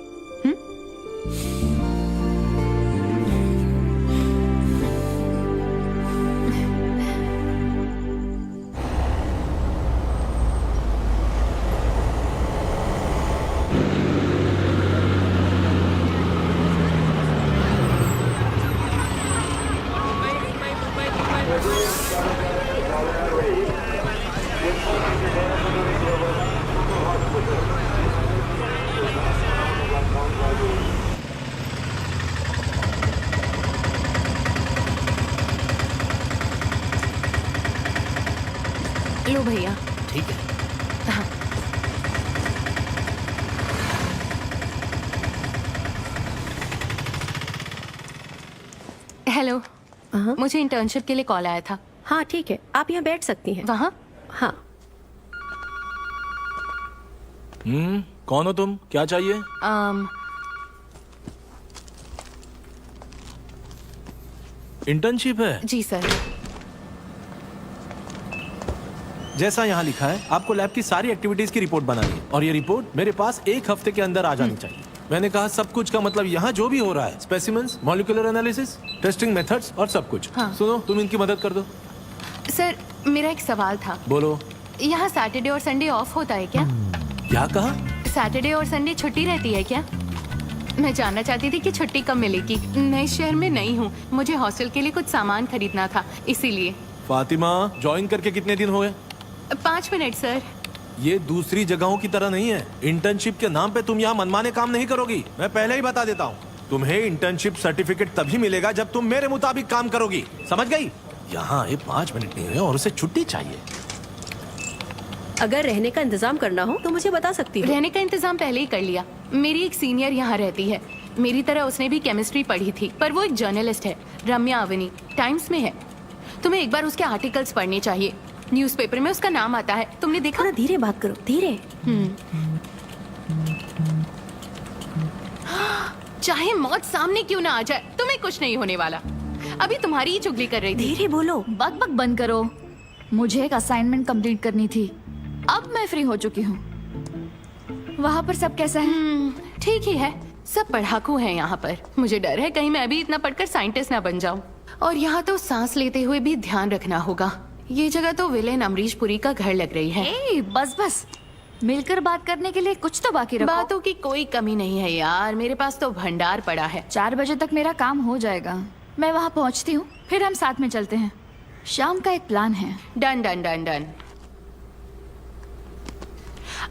लो भैया। ठीक है। हाँ। हेलो, मुझे इंटर्नशिप के लिए कॉल आया था। हाँ ठीक है, आप यहाँ बैठ सकती हैं। वहाँ? हाँ। कौन हो तुम? क्या चाहिए? इंटर्नशिप है? जी सर। जैसा यहाँ लिखा है, आपको लैब की सारी एक्टिविटीज की रिपोर्ट बनानी है और ये रिपोर्ट मेरे पास 1 हफ्ते के अंदर आ जानी चाहिए। मैंने कहा सब कुछ का मतलब यहाँ जो भी हो रहा है, specimens, molecular analysis, testing methods और सब कुछ। हाँ। सुनो, तुम इनकी मदद कर दो। सर, मेरा एक सवाल था। बोलो। यहाँ सैटरडे और संडे ऑफ होता है क्या? क्या कहा? सैटरडे और संडे छुट्टी रहती है क्या? मैं जानना चाहती थी कि छुट्टी कब मिलेगी। नए शहर में नई हूँ, मुझे हॉस्टल के लिए कुछ सामान खरीदना था, इसीलिए। फातिमा, ज्वाइन करके कितने दिन हुए? 5 मिनट सर। ये दूसरी जगहों की तरह नहीं है। इंटर्नशिप के नाम पे तुम यहाँ मनमाने काम नहीं करोगी। मैं पहले ही बता देता हूँ, तुम्हें इंटर्नशिप सर्टिफिकेट तभी मिलेगा जब तुम मेरे मुताबिक काम करोगी, समझ गई? यहाँ ये 5 मिनट नहीं हुए और उसे छुट्टी चाहिए। अगर रहने का इंतजाम करना हो तो मुझे बता सकती हो। रहने का इंतजाम पहले ही कर लिया। मेरी एक सीनियर यहाँ रहती है, मेरी तरह उसने भी केमिस्ट्री पढ़ी थी, पर वो एक जर्नलिस्ट है, रम्या अवनी, टाइम्स में है। तुम्हें एक बार उसके आर्टिकल्स पढ़ने चाहिए, न्यूज़पेपर में उसका नाम आता है। तुमने देखा? धीरे बात करो, धीरे। चाहे मौत सामने क्यों ना आ जाए, तुम्हें कुछ नहीं होने वाला। अभी तुम्हारी ही चुगली कर रही थी। धीरे बोलो, बक बक बंद करो। मुझे एक असाइनमेंट कंप्लीट करनी थी, अब मैं फ्री हो चुकी हूँ। वहाँ पर सब कैसा है? ठीक ही है, सब पढ़ाकू हैं यहाँ पर। मुझे डर है कहीं मैं भी इतना पढ़कर साइंटिस्ट ना बन जाऊँ। और यहाँ तो सांस लेते हुए भी ध्यान रखना होगा। ये जगह तो विलेन अमरीश पुरी का घर लग रही है। ए, बस बस, मिलकर बात करने के लिए कुछ तो बाकी रखो। बातों की कोई कमी नहीं है यार, मेरे पास तो भंडार पड़ा है। 4 बजे तक मेरा काम हो जाएगा। मैं वहाँ पहुँचती हूँ, फिर हम साथ में चलते हैं। शाम का एक प्लान है। Done done done done.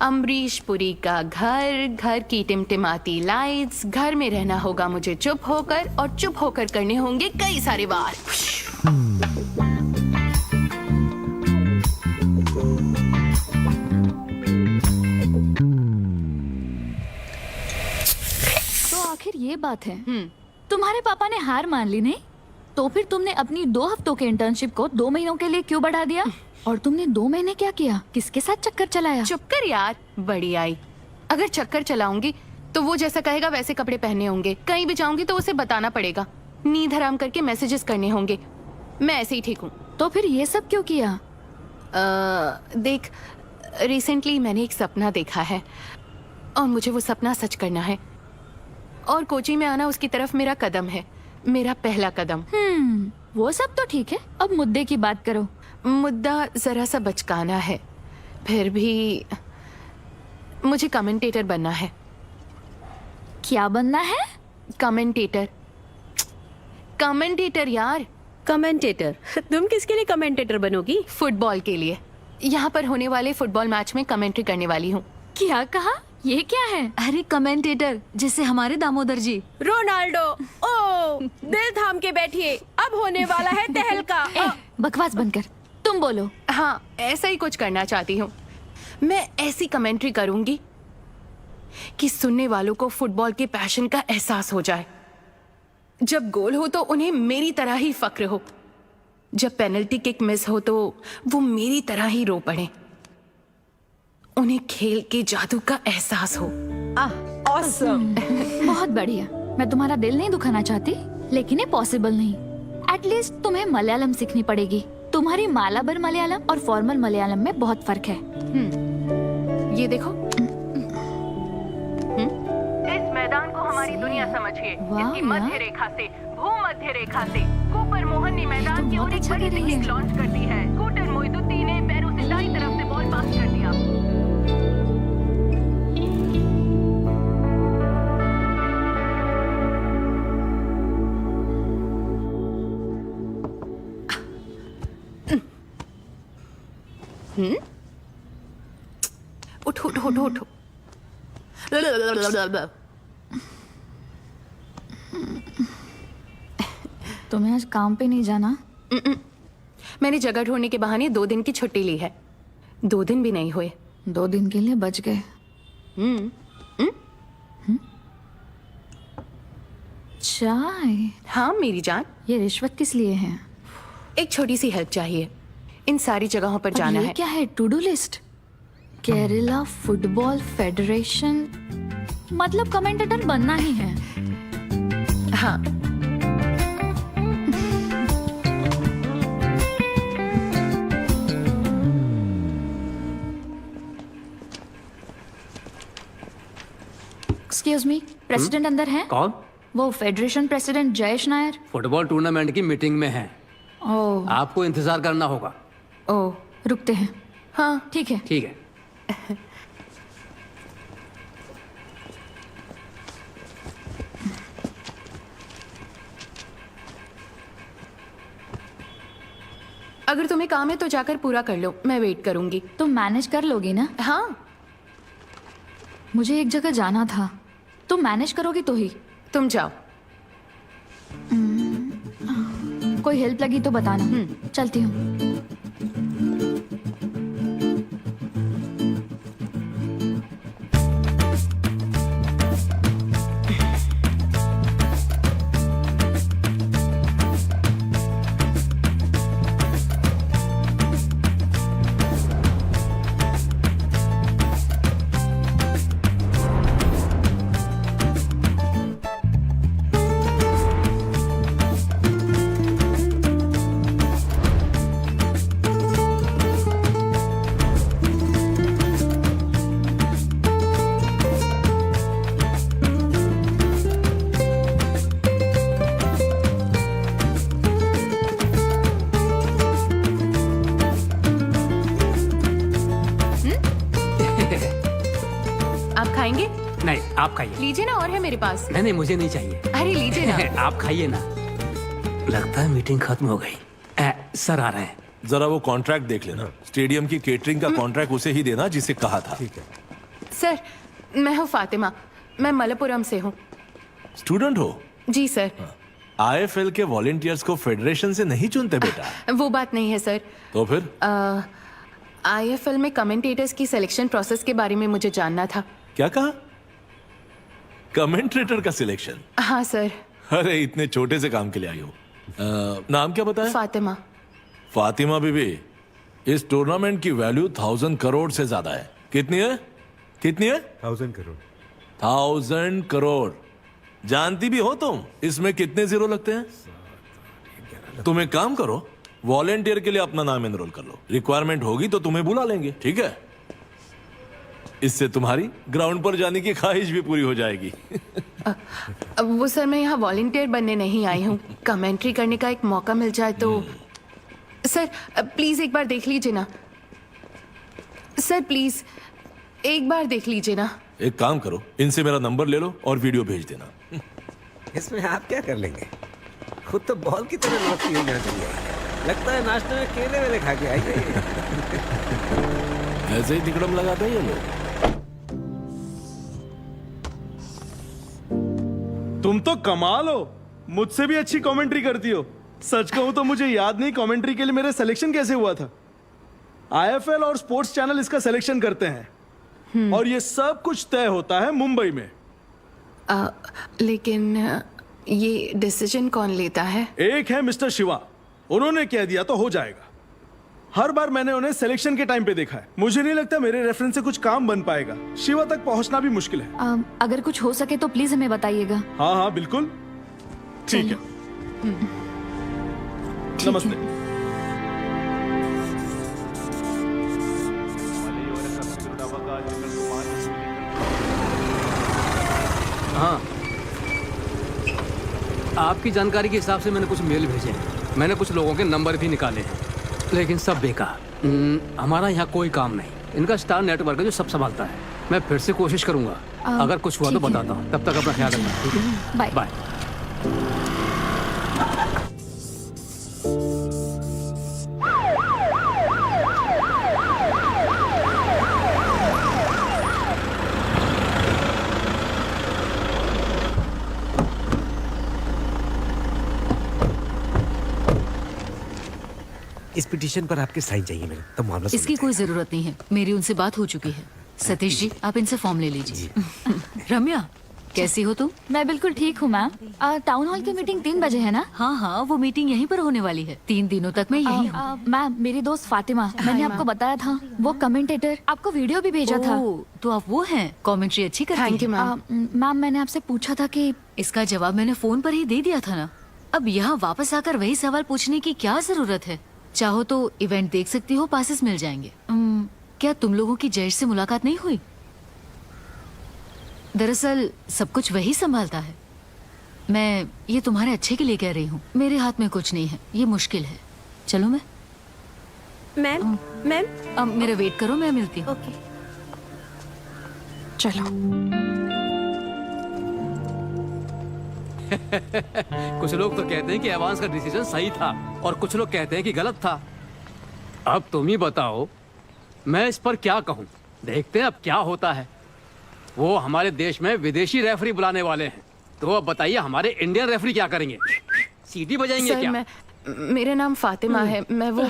Amrish Puri का घर, घर की टिमटिमाती लाइट्स, घर में रहना होगा मुझे चुप होकर, और चुप होकर करने होंगे कई सारे बार। तो आखिर ये बात है, तुम्हारे पापा ने हार मान ली नहीं? तो फिर तुमने अपनी 2 हफ्तों के इंटर्नशिप को 2 महीनों के लिए क्यों बढ़ा दिया? और तुमने 2 महीने क्या किया? किसके साथ चक्कर चलाया? चुप कर यार, बड़ी आई। अगर चक्कर चलाऊंगी तो वो जैसा कहेगा वैसे कपड़े पहने होंगे। कहीं भी जाऊंगी तो उसे बताना पड़ेगा। नींद हराम करके मैसेजेस करने होंगे। मैं ऐसे ही ठीक हूँ। तो फिर ये सब क्यों किया? देख, रिसेंटली मैंने एक सपना देखा है और मुझे वो सपना सच करना है। और कोची में आना उसकी तरफ मेरा कदम है, मेरा पहला कदम। वो सब तो ठीक है, अब मुद्दे की बात करो। मुद्दा जरा सा बचकाना है, फिर भी मुझे कमेंटेटर बनना है। क्या बनना है? कमेंटेटर। कमेंटेटर यार। कमेंटेटर? तुम किसके लिए कमेंटेटर बनोगी? फुटबॉल के लिए। यहाँ पर होने वाले फुटबॉल मैच में कमेंट्री करने वाली हूँ। क्या कहा? ये क्या है? अरे कमेंटेटर, जैसे हमारे दामोदर जी। रोनाल्डो। ओ, दिल थाम के बैठिए, अब होने वाला है तहलका। बकवास बंद कर, तुम बोलो। हाँ, ऐसा ही कुछ करना चाहती हूँ। मैं ऐसी कमेंट्री करूंगी कि सुनने वालों को फुटबॉल के पैशन का एहसास हो जाए। जब गोल हो तो उन्हें मेरी तरह ही फक्र हो, जब पेनल्टी किक मिस हो तो वो मेरी तरह ही रो पड़े। उन्हें खेल के जादू का एहसास हो। ऑसम। बहुत बढ़िया। मैं तुम्हारा दिल नहीं दुखाना चाहती, लेकिन ये पॉसिबल नहीं। एटलीस्ट तुम्हें मलयालम सीखनी पड़ेगी। तुम्हारी मालाबर मलयालम और फॉर्मल मलयालम में बहुत फर्क है। ये देखो, इस मैदान को हमारी दुनिया समझिए। इसकी मध्य रेखा से, भूमध्य रेखा से कूपर मोहन ने मैदान की ओर एक बड़ी टेक्निक लॉन्च कर दी है। कूटर मोइनुद्दीन ने पैरों से दाईं तरफ से बॉल पास कर दिया। उठो उठो उठो उठो। तुम्हें आज काम पे नहीं जाना? मैंने जगह ढूंढने के बहाने 2 दिन की छुट्टी ली है। 2 दिन भी नहीं हुए। 2 दिन के लिए बच गए। चाय? हाँ मेरी जान। ये रिश्वत किस लिए है? एक छोटी सी हेल्प चाहिए। इन सारी जगहों पर जाना है। क्या है? To do list? Kerala football federation, मतलब कमेंटेटर बनना ही है। हाँ। एक्सक्यूज मी, प्रेसिडेंट अंदर है? कौन? वो federation president Jayesh Nair. Football tournament की मीटिंग में है। ओह। आपको इंतजार करना होगा। ओह, रुकते हैं। हाँ ठीक है। ठीक है। अगर तुम्हें काम है तो जाकर पूरा कर लो, मैं वेट करूंगी। तुम मैनेज कर लोगी ना? हाँ। मुझे एक जगह जाना था, तुम मैनेज करोगी तो ही। तुम जाओ। कोई हेल्प लगी तो बताना। चलती हूँ। आप खाइए। लीजिए ना, और है मेरे पास। नहीं नहीं, मुझे नहीं चाहिए। अरे लीजिए ना। आप खाइए ना। लगता है मीटिंग खत्म हो गई। सर आ रहे हैं। जरा वो कॉन्ट्रैक्ट देख लेना। स्टेडियम की केटरिंग का कॉन्ट्रैक्ट उसे ही देना जिसे कहा था। ठीक है सर, मैं हूँ फातिमा, मैं मलप्पुरम से हूँ। स्टूडेंट हो? जी सर। आईएफएल के वॉलंटियर्स को फेडरेशन से नहीं चुनते बेटा। वो बात नहीं है सर। तो फिर? आईएफएल में कमेंटेटर्स की सिलेक्शन प्रोसेस के बारे में मुझे जानना था। क्या कहा? कमेंटेटर का सिलेक्शन? हाँ सर। अरे इतने छोटे से काम के लिए आई हो। नाम क्या बताया? फातिमा। फातिमा बीबी, इस टूर्नामेंट की वैल्यू 1000 करोड़ से ज्यादा है। कितनी है? कितनी है? 1000 करोड़। 1000 करोड़। जानती भी हो तुम इसमें कितने जीरो लगते हैं? तुम एक काम करो, वॉलेंटियर के लिए अपना नाम एनरोल कर लो। रिक्वायरमेंट होगी तो तुम्हें बुला लेंगे, ठीक है? इससे तुम्हारी ग्राउंड पर जाने की ख्वाहिश भी पूरी हो जाएगी। वो सर, मैं यहाँ वॉलंटियर बनने नहीं आई हूँ। कमेंट्री करने का एक मौका मिल जाए तो। सर प्लीज एक बार देख लीजिए ना। सर प्लीज एक बार देख लीजिए ना। एक काम करो, इनसे मेरा नंबर ले लो और वीडियो भेज देना। इसमें आप क्या कर लेंगे? खुद तो बॉल की तरह लौटती हुई चली आई। लगता है नाश्ते में केले वेले खा के आई है। ऐसे ही तिकड़म लगाते हैं ये लोग। तुम तो कमाल हो, मुझसे भी अच्छी कमेंट्री करती हो। सच कहूं तो मुझे याद नहीं कमेंट्री के लिए मेरा सिलेक्शन कैसे हुआ था। आईएफएल और स्पोर्ट्स चैनल इसका सिलेक्शन करते हैं और ये सब कुछ तय होता है मुंबई में। लेकिन ये डिसीजन कौन लेता है? एक है मिस्टर शिवा, उन्होंने कह दिया तो हो जाएगा। हर बार मैंने उन्हें सिलेक्शन के टाइम पे देखा है। मुझे नहीं लगता मेरे रेफरेंस से कुछ काम बन पाएगा। शिवा तक पहुंचना भी मुश्किल है। अगर कुछ हो सके तो प्लीज हमें बताइएगा। हाँ हाँ बिल्कुल, ठीक है। नमस्ते। हाँ, आपकी जानकारी के हिसाब से मैंने कुछ मेल भेजे हैं। मैंने कुछ लोगों के नंबर भी निकाले हैं, लेकिन सब बेकार। हमारा यहाँ कोई काम नहीं। इनका स्टार नेटवर्क है जो सब संभालता है। मैं फिर से कोशिश करूंगा, अगर कुछ हुआ तो बताता हूँ। तब तक अपना ख्याल रखना, ठीक है? Bye bye. इस पिटीशन पर आपके साइन चाहिए मेरे, तब मामला इसकी कोई जरूरत नहीं है, मेरी उनसे बात हो चुकी है। सतीश जी, आप इनसे फॉर्म ले लीजिए। रम्या, कैसी हो तुम? मैं बिल्कुल ठीक हूँ मैम। टाउन हॉल की मीटिंग 3 बजे है ना? हाँ हाँ, वो मीटिंग यहीं पर होने वाली है। 3 दिनों तक मैं यहीं हूँ। मैम, मेरी दोस्त फातिमा, मैंने आपको बताया था, वो कमेंटेटर, आपको वीडियो भी भेजा था। तो आप वो हैं? कमेंट्री अच्छी करती थैंक यू हैं। मैम। मैम, मैंने आपसे पूछा था कि इसका जवाब मैंने फोन पर ही दे दिया था ना। अब यहाँ वापस आकर वही सवाल पूछने की क्या जरूरत है? चाहो तो इवेंट देख सकती हो, पासेस मिल जाएंगे। क्या तुम लोगों की जज से मुलाकात नहीं हुई? दरअसल सब कुछ वही संभालता है। मैं ये तुम्हारे अच्छे के लिए कह रही हूँ। मेरे हाथ में कुछ नहीं है, ये मुश्किल है। चलो मैं मैम मैम मेरा वेट करो, मैं मिलती हूँ। ओके। चलो। कुछ लोग तो कहते हैं कि एवांस का डिसीजन सही था और कुछ लोग कहते हैं कि गलत था। अब तुम ही बताओ, मैं इस पर क्या कहूँ? देखते हैं अब क्या होता है। वो हमारे देश में विदेशी रेफरी बुलाने वाले हैं, तो अब बताइए हमारे इंडियन रेफरी क्या करेंगे? सीटी बजाएंगे सर, क्या? मेरा नाम फातिमा है। मैं वो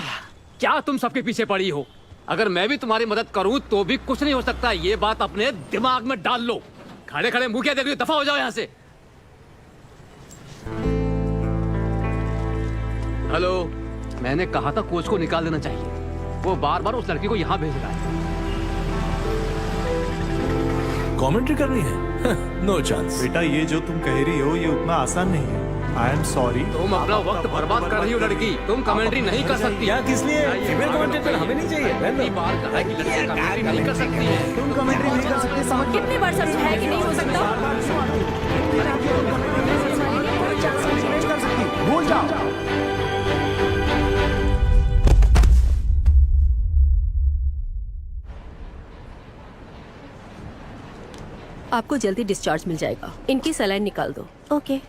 क्या तुम सबके पीछे पड़ी हो? अगर मैं भी तुम्हारी मदद करूं तो भी कुछ नहीं हो सकता। ये बात अपने दिमाग में डाल लो। खड़े खड़े मुंह क्या देख रही हो? दफा हो जाओ यहाँ से। हेलो, मैंने कहा था कोच को निकाल देना चाहिए। वो बार बार उस लड़की को यहाँ भेज रहा है। कमेंट्री करनी है? No chance. बेटा, ये जो तुम कह रही हो ये उतना आसान नहीं है। I am sorry. तुम अपना वक्त बर्बाद कर रही हो लड़की। तुम कमेंट्री नहीं कर सकती। क्या, किस लिए? फीमेल कमेंटेटर हमें नहीं चाहिए। कितनी बार कहा है कि लड़की कमेंट्री नहीं कर सकती है। तुम कमेंट्री नहीं कर सकते, समझ। कितनी बार समझाया है कि नहीं हो सकता? भूल जाओ। आपको जल्दी डिस्चार्ज मिल जाएगा। इनकी सलाइन निकाल दो। ओके।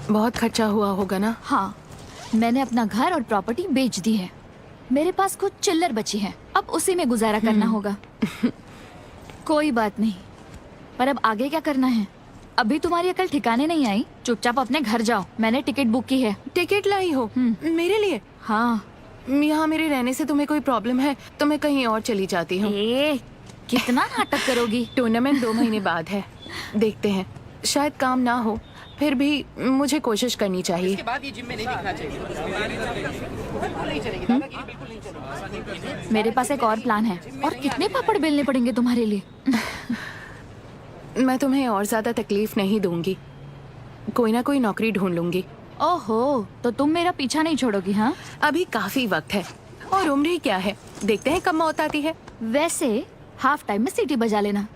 बहुत खर्चा हुआ होगा ना? हाँ, मैंने अपना घर और प्रॉपर्टी बेच दी है। मेरे पास कुछ चिल्लर बची है, अब उसी में गुजारा करना होगा। कोई बात नहीं, पर अब आगे क्या करना है? अभी तुम्हारी अकल ठिकाने नहीं आई, चुपचाप अपने घर जाओ। मैंने टिकट बुक की है। टिकट लाई हो मेरे लिए? हाँ। यहाँ मेरे रहने से तुम्हें कोई प्रॉब्लम है तो मैं कहीं और चली जाती हूँ। कितना नाटक करोगी? टूर्नामेंट 2 महीने बाद है, देखते हैं, शायद काम ना हो, फिर भी मुझे कोशिश करनी चाहिए। इसके बाद ये जिम में नहीं दिखना चाहिए। मेरे पास एक और प्लान है। और कितने पापड़ बेलने पड़ेंगे तुम्हारे लिए? मैं तुम्हें और ज्यादा तकलीफ नहीं दूंगी, कोई ना कोई नौकरी ढूंढ लूंगी। ओहो, तो तुम मेरा पीछा नहीं छोड़ोगी? हाँ, अभी काफी वक्त है और उम्र ही क्या है, देखते हैं कब मौत आती है। वैसे हाफ टाइम में सीटी बजा लेना।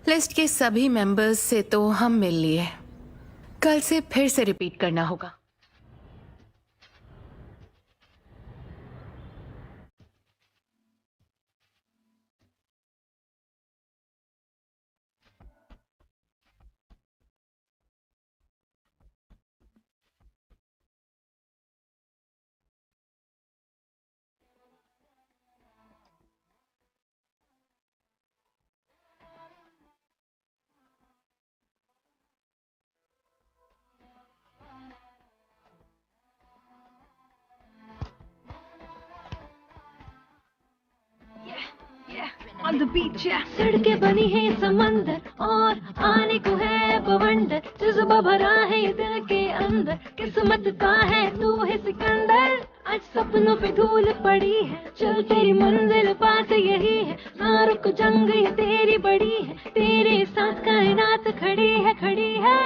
लिस्ट के सभी मेंबर्स से तो हम मिल लिए, कल से फिर से रिपीट करना होगा। On the beach, yeah. सड़कें बनी है समंदर और आने को है बवंडर, जज्बा भरा है दिल के अंदर, किस्मत का है तू है सिकंदर। आज सपनों पे धूल पड़ी है, चल तेरी मंजिल पास यही है, ना रुक जंग ये तेरी बड़ी है, तेरे साथ कायनात खड़ी है, खड़ी है।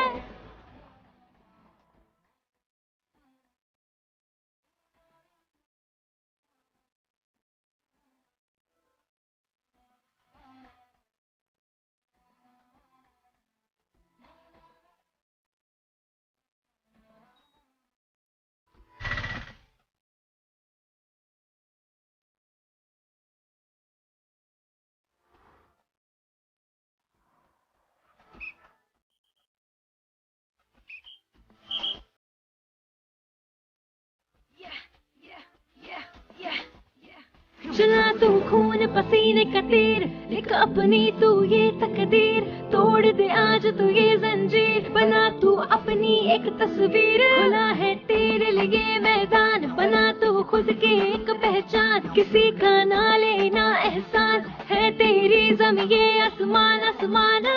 चला तू खून पसीने का तीर, लिख अपनी तू ये तकदीर, तोड़ दे आज तू ये जंजीर, बना तू अपनी एक तस्वीर। खुला है तेरे लिए मैदान, बना तू खुद की एक पहचान, किसी का ना लेना एहसान, है तेरी ज़मीं ये आसमान आसमान।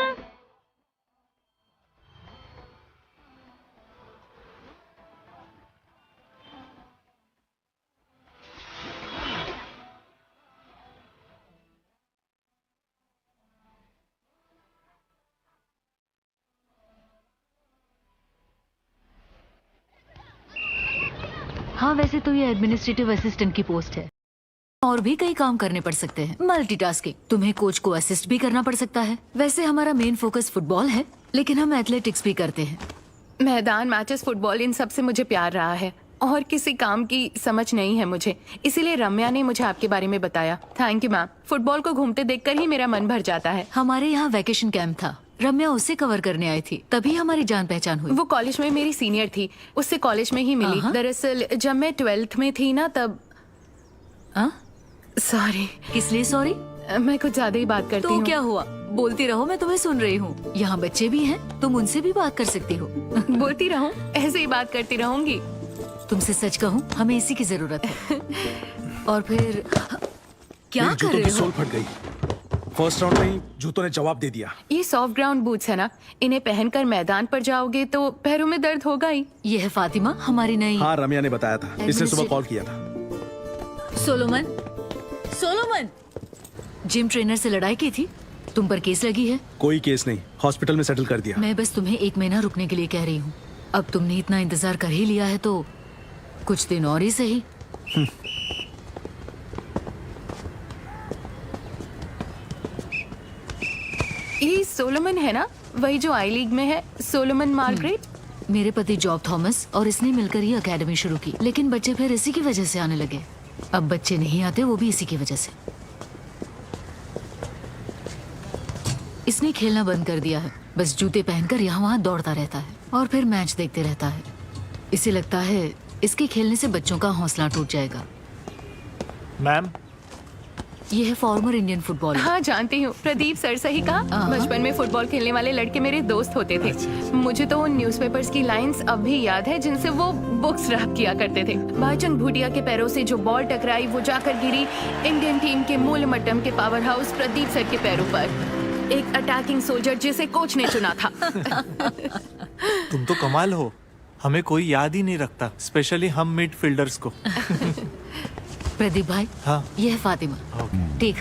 हाँ, वैसे तो ये एडमिनिस्ट्रेटिव असिस्टेंट की पोस्ट है, और भी कई काम करने पड़ सकते हैं। मल्टीटास्किंग, तुम्हें कोच को असिस्ट भी करना पड़ सकता है। वैसे हमारा मेन फोकस फुटबॉल है, लेकिन हम एथलेटिक्स भी करते हैं। मैदान, मैचेस, फुटबॉल, इन सब से मुझे प्यार रहा है और किसी काम की समझ नहीं है मुझे, इसीलिए रम्या ने मुझे आपके बारे में बताया। Thank you ma'am. फुटबॉल को घूमते देखकर ही मेरा मन भर जाता है। हमारे यहाँ वैकेशन कैंप था, रम्या उससे कवर करने आई थी, तभी हमारी जान पहचान हुई। वो कॉलेज में मेरी सीनियर थी, उससे कॉलेज में ही मिली। दरअसल जब मैं 12th में थी ना तब। सॉरी। किस लिए सॉरी? मैं कुछ ज्यादा ही बात करती हूँ। तो क्या हुआ, बोलती रहो, मैं तुम्हें सुन रही हूँ। यहाँ बच्चे भी हैं, तुम उनसे भी बात कर सकती हो। बोलती रहूं, ऐसे ही बात करती रहूंगी। तुमसे सच कहूँ, हमें इसी की जरूरत है। और फिर क्या कर रहे हो? सोल फट गई। फर्स्ट राउंड में ही जूतों ने जवाब दे दिया। ये सॉफ्ट ग्राउंड बूट्स है ना, इन्हें पहनकर मैदान पर जाओगे तो पैरों में दर्द होगा ही। ये है फातिमा, हमारी नई। हाँ, रम्या ने बताया था, इसने सुबह कॉल किया था। सोलोमन, सोलोमन, जिम ट्रेनर से लड़ाई की थी, तुम पर केस लगी है। कोई केस नहीं, हॉस्पिटल में सेटल कर दिया। मैं बस तुम्हें 1 महीना रुकने के लिए कह रही हूँ। अब तुमने इतना इंतजार कर ही लिया है तो कुछ दिन और ही सही। ये सोलोमन है ना, वही जो आई लीग में है, सोलोमन मार्गरेट। मेरे पति जॉब थॉमस और इसने मिलकर ही एकेडमी शुरू की, लेकिन बच्चे फिर इसी की वजह से आने लगे। अब बच्चे नहीं आते, वो भी इसी की वजह से। इसने खेलना बंद कर दिया है, बस जूते पहनकर यहाँ वहाँ दौड़ता रहता है और फिर मैच देखते रहता है। इसे लगता है इसके खेलने से बच्चों का हौसला टूट जाएगा। मैम, ये है फॉर्मर इंडियन फुटबॉलर। हाँ जानती हूँ, प्रदीप सर से ही कहा। बचपन में फुटबॉल खेलने वाले लड़के मेरे दोस्त होते थे। मुझे तो उन न्यूज़पेपर्स की लाइंस अब भी याद है जिनसे वो बुक्स रैप किया करते थे। भाईचंद भूटिया के पैरों से जो बॉल टकराई वो जाकर गिरी इंडियन टीम के मूलमट्टम के पावर हाउस प्रदीप सर के पैरों पर। एक अटैकिंग सोल्जर जिसे कोच ने चुना था। तुम तो कमाल हो, हमें कोई याद ही नहीं रखता, स्पेशली हम मिडफील्डर्स को। प्रदीप भाई, हाँ, ये है फातिमा। टेक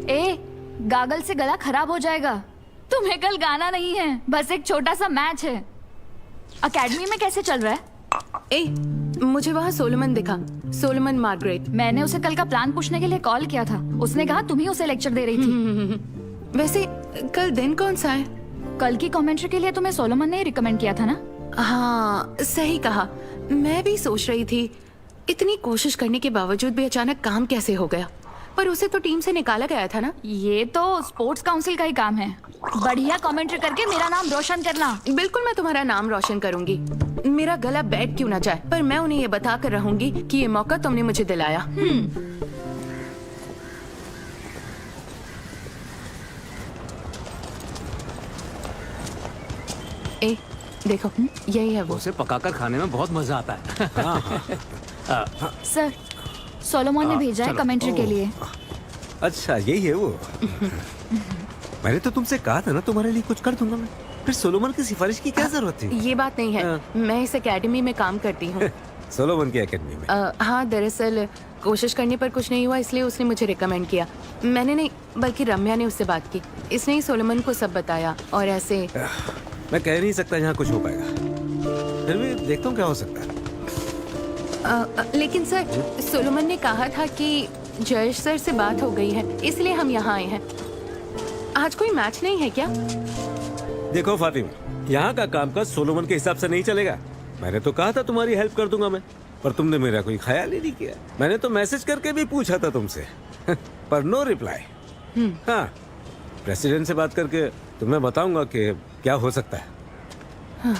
ए, गागल से गला खराब हो जाएगा। तुम्हें कल गाना नहीं है, बस एक छोटा सा मैच है। एकेडमी में कैसे चल रहा है? ए, मुझे वहाँ सोलोमन दिखा, सोलोमन मार्गरेट। मैंने उसे कल का प्लान पूछने के लिए कॉल किया था। उसने कहा तुम ही उसे लेक्चर दे रही थी। वैसे कल दिन कौन सा है? कल की कमेंट्री के लिए तुम्हें सोलोमन ने रिकमेंड किया था ना? हाँ सही कहा। मैं भी सोच रही थी इतनी कोशिश करने के बावजूद भी अचानक काम कैसे हो गया। पर उसे तो टीम से निकाला गया था ना। ये तो स्पोर्ट्स काउंसिल का ही काम है, बढ़िया कमेंट्री करके मेरा नाम रोशन करना। बिल्कुल, मैं तुम्हारा नाम रोशन करूंगी। मेरा गला बैठ क्यों ना जाए, पर मैं उन्हें ये बता कर रहूंगी कि ये मौका तुमने मुझे दिलाया। ए, देखो यही है वो। उसे पकाकर खाने में बहुत मजा आता है। सर, सोलोमन ने भेजा है कमेंट्री के लिए। अच्छा, यही है वो। मैंने तो तुमसे कहा था ना, तुम्हारे लिए कुछ कर दूंगा मैं। फिर सोलोमन की सिफारिश की क्या जरूरत थी? ये बात नहीं है, मैं इस एकेडमी में काम करती हूँ। सोलोमन की एकेडमी में? हाँ, दरअसल कोशिश करने पर कुछ नहीं हुआ, इसलिए उसने मुझे रिकमेंड किया। मैंने नहीं, बल्कि रम्या ने उससे बात की। इसने ही सोलोमन को सब बताया और ऐसे। मैं कह नहीं सकता यहाँ कुछ हो पाएगा, फिर भी देखता हूँ क्या हो सकता है। लेकिन सर, सोलोमन ने कहा था कि जयेश सर से बात हो गई है, इसलिए हम यहाँ आए हैं। आज कोई मैच नहीं है क्या? देखो फातिमा, यहाँ का कामकाज सोलोमन के हिसाब से नहीं चलेगा। मैंने तो कहा था तुम्हारी हेल्प कर दूंगा मैं, पर तुमने मेरा कोई ख्याल ही नहीं किया। मैंने तो मैसेज करके भी पूछा था तुमसे पर नो रिप्लाई। हाँ, प्रेसिडेंट से बात करके तुम्हें बताऊंगा कि क्या हो सकता है। हाँ।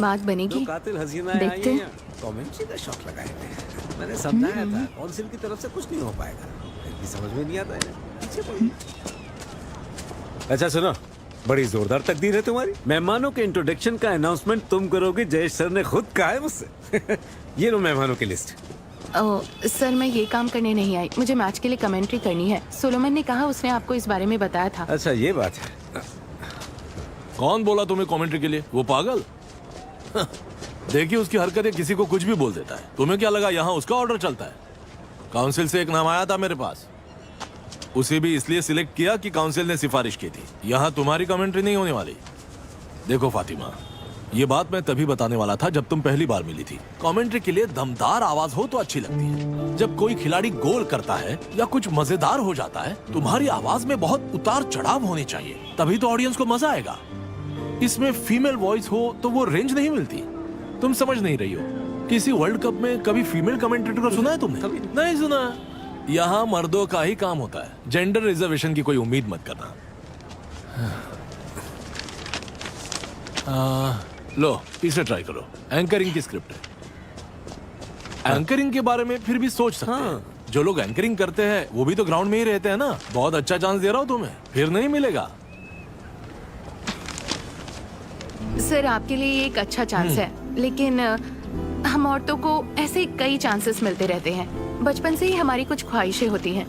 बात बनेगी। कातिल हसीना देखते हैं। कमेंट्री का शौक लगाए थे। मैंने समझाया था काउंसिल की तरफ से कुछ नहीं हो पाएगा, फिर समझ में नहीं आता है, पीछे पड़ी। अच्छा सुनो, बड़ी जोरदार तकदीर है तुम्हारी। मेहमानों के इंट्रोडक्शन का अनाउंसमेंट तुम करोगे, जयेश सर ने खुद कहा है मुझसे। ये लो मेहमानों की लिस्ट। सर, मैं ये काम करने नहीं आई, मुझे मैच के लिए कमेंट्री करनी है। सोलोमन ने कहा उसने आपको इस बारे में बताया था। अच्छा, ये बात है। कौन बोला तुम्हें कमेंट्री के लिए? वो पागल। देखिए, उसकी हरकतें किसी को कुछ भी बोल देता है। तुम्हें क्या लगा यहाँ उसका ऑर्डर चलता है? काउंसिल से एक नाम आया था मेरे पास, उसे भी इसलिए सिलेक्ट किया कि काउंसिल ने सिफारिश की थी। यहाँ तुम्हारी कमेंट्री नहीं होने वाली। देखो फातिमा, ये बात मैं तभी बताने वाला था जब तुम पहली बार मिली थी। कमेंट्री के लिए दमदार आवाज हो तो अच्छी लगती है। जब कोई खिलाड़ी गोल करता है या कुछ मजेदार हो जाता है, तुम्हारी आवाज में बहुत उतार चढ़ाव होने चाहिए, तभी तो ऑडियंस को मजा आएगा। इसमें फीमेल वॉइस हो तो वो रेंज नहीं मिलती। तुम समझ नहीं रही हो। किसी वर्ल्ड कप में कभी फीमेल कमेंटेटर को सुना है तुमने? नहीं सुना। यहाँ मर्दों का ही काम होता है, जेंडर रिजर्वेशन की कोई उम्मीद मत करना। लो, इसे ट्राई करो। एंकरिंग की स्क्रिप्ट है। एंकरिंग के बारे में फिर भी सोच सकते हैं। जो लोग एंकरिंग करते हैं वो भी तो ग्राउंड में ही रहते हैं ना। बहुत अच्छा चांस दे रहा हूँ तुम्हें, फिर नहीं मिलेगा। सर आपके लिए ये एक अच्छा चांस है, लेकिन हम औरतों को ऐसे कई चांसेस मिलते रहते हैं। बचपन से ही हमारी कुछ ख्वाहिशें होती हैं,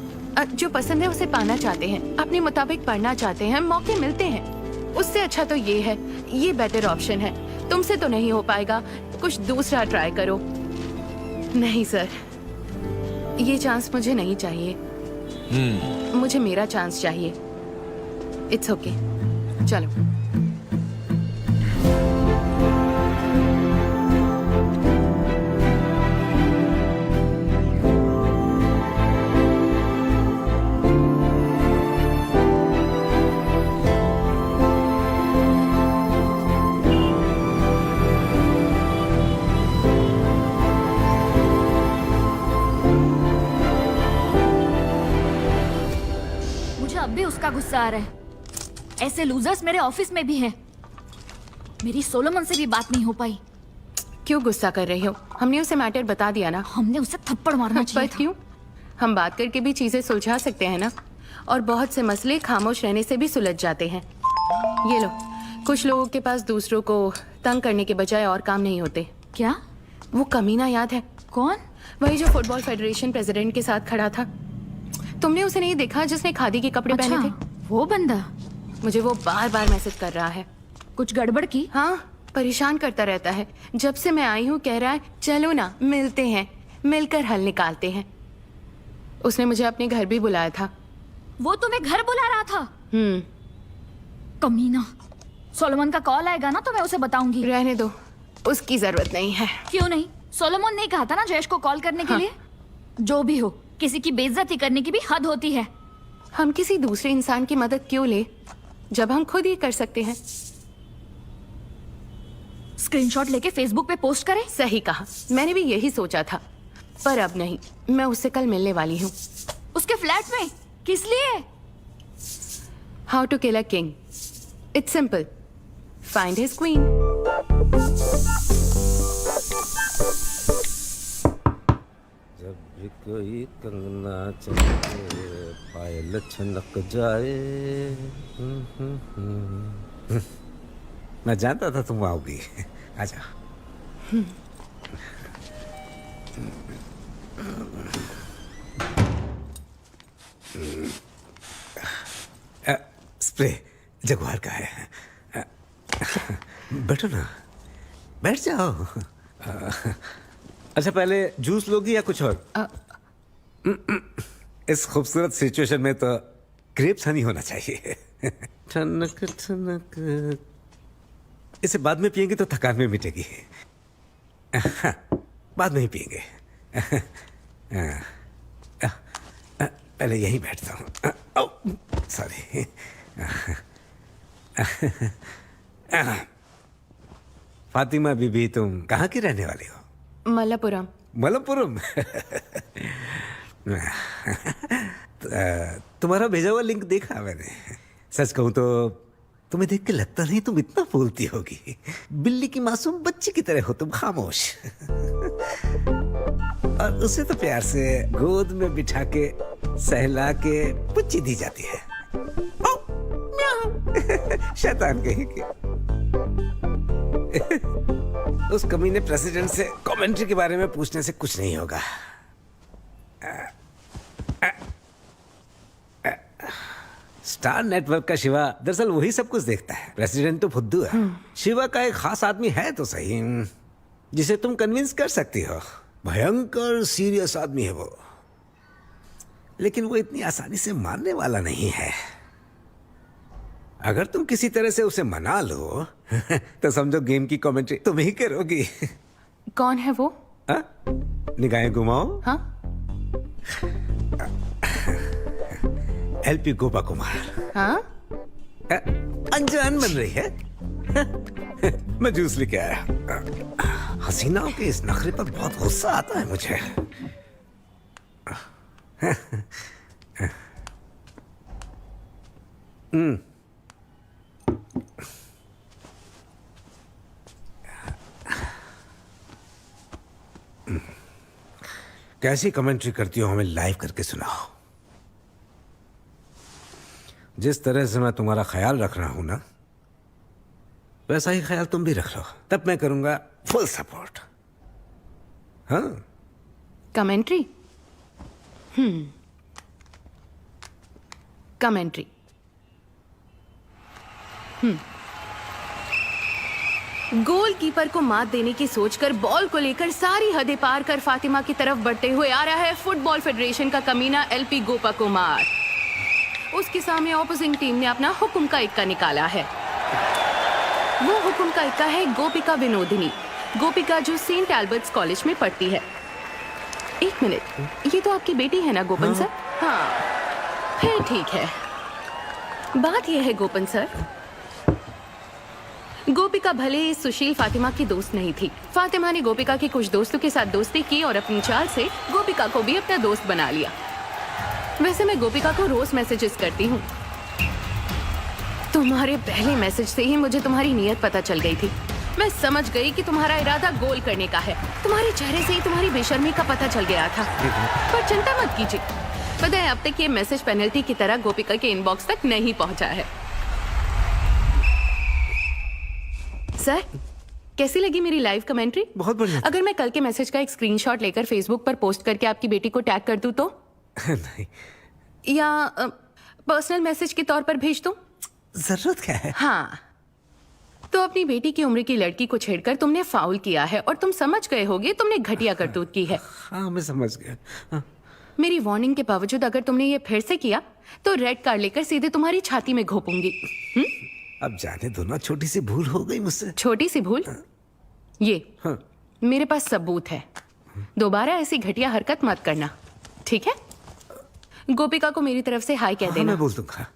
जो पसंद है उसे पाना चाहते हैं, अपने मुताबिक पढ़ना चाहते हैं, मौके मिलते हैं। उससे अच्छा तो ये है, ये बेटर ऑप्शन है। तुमसे तो नहीं हो पाएगा, कुछ दूसरा ट्राई करो। नहीं सर, ये चांस मुझे नहीं चाहिए। मुझे मेरा चांस चाहिए। इट्स ओके, चलो। अब भी उसका गुस्सा आ रहा है। ऐसे लूजर्स मेरे ऑफिस में भी है। मेरी सोलोमन से भी बात नहीं हो पाई। क्यों गुस्सा कर रही हो? हमने उसे मैटर बता दिया ना। हमने उसे थप्पड़ मारना चाहिए था। क्यों? हम बात करके भी चीजें सुलझा सकते हैं ना। और बहुत से मसले खामोश रहने से भी सुलझ जाते हैं। ये लो, कुछ लोगों के पास दूसरों को तंग करने के बजाय और काम नहीं होते। क्या? वो कमीना याद है? कौन? वही जो फुटबॉल फेडरेशन प्रेसिडेंट के साथ खड़ा था। तुमने उसे नहीं देखा जिसने खादी के कपड़े पहने थे? वो बंदा मुझे वो बार बार मैसेज कर रहा है। कुछ गड़बड़ की? हाँ, परेशान करता रहता है। जब से मैं आई हूँ कह रहा है चलो ना मिलते हैं, मिलकर हल निकालते हैं। उसने मुझे अपने घर भी बुलाया था। वो तुम्हें घर बुला रहा था? कमीना। सोलोमन का कॉल आएगा ना तो मैं उसे बताऊंगी। रहने दो, उसकी जरूरत नहीं है। क्यों नहीं? सोलोमन ने कहा था ना जयेश को कॉल करने के लिए। जो भी हो, किसी की बेइज्जती करने की भी हद होती है। हम किसी दूसरे इंसान की मदद क्यों ले जब हम खुद ही कर सकते हैं? स्क्रीनशॉट लेके फेसबुक पे पोस्ट करें? सही कहा, मैंने भी यही सोचा था, पर अब नहीं। मैं उससे कल मिलने वाली हूँ। उसके फ्लैट में? किस लिए? How to kill a king. It's simple, find his queen. जब भी कोई कंगना चले पायल छनक जाए। मैं जानता था तुम आओगी। आजा। स्प्रे जगुआर का है। बैठो ना, बैठ जाओ। अच्छा, पहले जूस लोगी या कुछ और? इस खूबसूरत सिचुएशन में तो ग्रेप्स हनी होना चाहिए। ठनक ठनक। इसे बाद में पिएंगे तो थकान में मिटेगी। बाद में ही पिएंगे। पहले यहीं बैठता हूँ। सॉरी। फातिमा बीबी, तुम कहाँ की रहने वाली हो? मलप्पुरम। मलप्पुरम। तुम्हारा भेजा हुआ लिंक देखा मैंने। सच कहूं तो तुम्हें देख के लगता नहीं तुम इतना बोलती होगी। बिल्ली की मासूम बच्ची की तरह हो तुम, खामोश। और उसे तो प्यार से गोद में बिठा के सहला के पुच्ची दी जाती है। शैतान कहीं की। उस कमीने प्रेसिडेंट से कमेंट्री के बारे में पूछने से कुछ नहीं होगा। स्टार नेटवर्क का शिवा दरअसल वही सब कुछ देखता है। प्रेसिडेंट तो फुद्दू है। शिवा का एक खास आदमी है तो सही, जिसे तुम कन्विंस कर सकती हो। भयंकर सीरियस आदमी है वो, लेकिन वो इतनी आसानी से मानने वाला नहीं है। अगर तुम किसी तरह से उसे मना लो तो समझो गेम की कमेंट्री तुम ही करोगी। कौन है वो? निगाहें घुमाओ। हाँ? एलपी गोपा कुमार। हाँ? अनजान बन रही है। मैं जूस लेके आया। हसीनाओं के इस नखरे पर बहुत गुस्सा आता है मुझे। कैसी कमेंट्री करती हो हमें लाइव करके सुनाओ। जिस तरह से मैं तुम्हारा ख्याल रख रहा हूं ना, वैसा ही ख्याल तुम भी रख लो, तब मैं करूंगा फुल सपोर्ट। हाँ, कमेंट्री। कमेंट्री। गोलकीपर को मात देने की सोचकर बॉल को लेकर सारी हदें पार कर फातिमा की तरफ बढ़ते हुए आ रहा है फुटबॉल फेडरेशन का कमीना एलपी गोपा कुमार। उसके सामने ऑपोजिंग टीम ने अपना हुक्म का इक्का निकाला है। वो हुक्म का इक्का है गोपिका विनोदिनी। गोपिका जो सेंट एल्बर्ट्स कॉलेज में पढ़ती है। एक मिनट, ये तो आपकी बेटी है ना गोपन सर? हाँ, फिर ठीक है। बात यह है गोपन सर, गोपिका भले ही सुशील फातिमा की दोस्त नहीं थी। फातिमा ने गोपिका के कुछ दोस्तों के साथ दोस्ती की और अपनी चाल से गोपिका को भी अपना दोस्त बना लिया। वैसे मैं गोपिका को रोज मैसेजेस करती हूँ। तुम्हारे पहले मैसेज से ही मुझे तुम्हारी नीयत पता चल गई थी। मैं समझ गई कि तुम्हारा इरादा गोल करने का है। तुम्हारे चेहरे से ही तुम्हारी बेशर्मी का पता चल गया था। पर चिंता मत कीजिए, पता है अब तक ये मैसेज पेनल्टी की तरह गोपिका के इनबॉक्स तक नहीं पहुंचा है। सर, कैसी लगी मेरी लाइव कमेंट्री? बहुत बढ़िया। अगर मैं कल के मैसेज का एक स्क्रीनशॉट लेकर फेसबुक पर पोस्ट करके आपकी बेटी को टैग कर दूं तो? नहीं, या पर्सनल मैसेज के तौर पर भेज दूं? जरूरत क्या है? हाँ, तो अपनी बेटी की उम्र की लड़की को छेड़कर तुमने फाउल किया है और तुम समझ गए होगे तुमने घटिया करतूत की है। हाँ, मैं समझ गया। हाँ। मेरी वार्निंग के बावजूद अगर तुमने ये फिर से किया तो रेड कार्ड लेकर सीधे तुम्हारी छाती में घोपूंगी। अब जाने दो ना, छोटी सी भूल हो गई मुझसे। छोटी सी भूल? ये हाँ। मेरे पास सबूत है। दोबारा ऐसी घटिया हरकत मत करना, ठीक है? गोपिका को मेरी तरफ से हाय कह देना। मैं बोल दूंगा।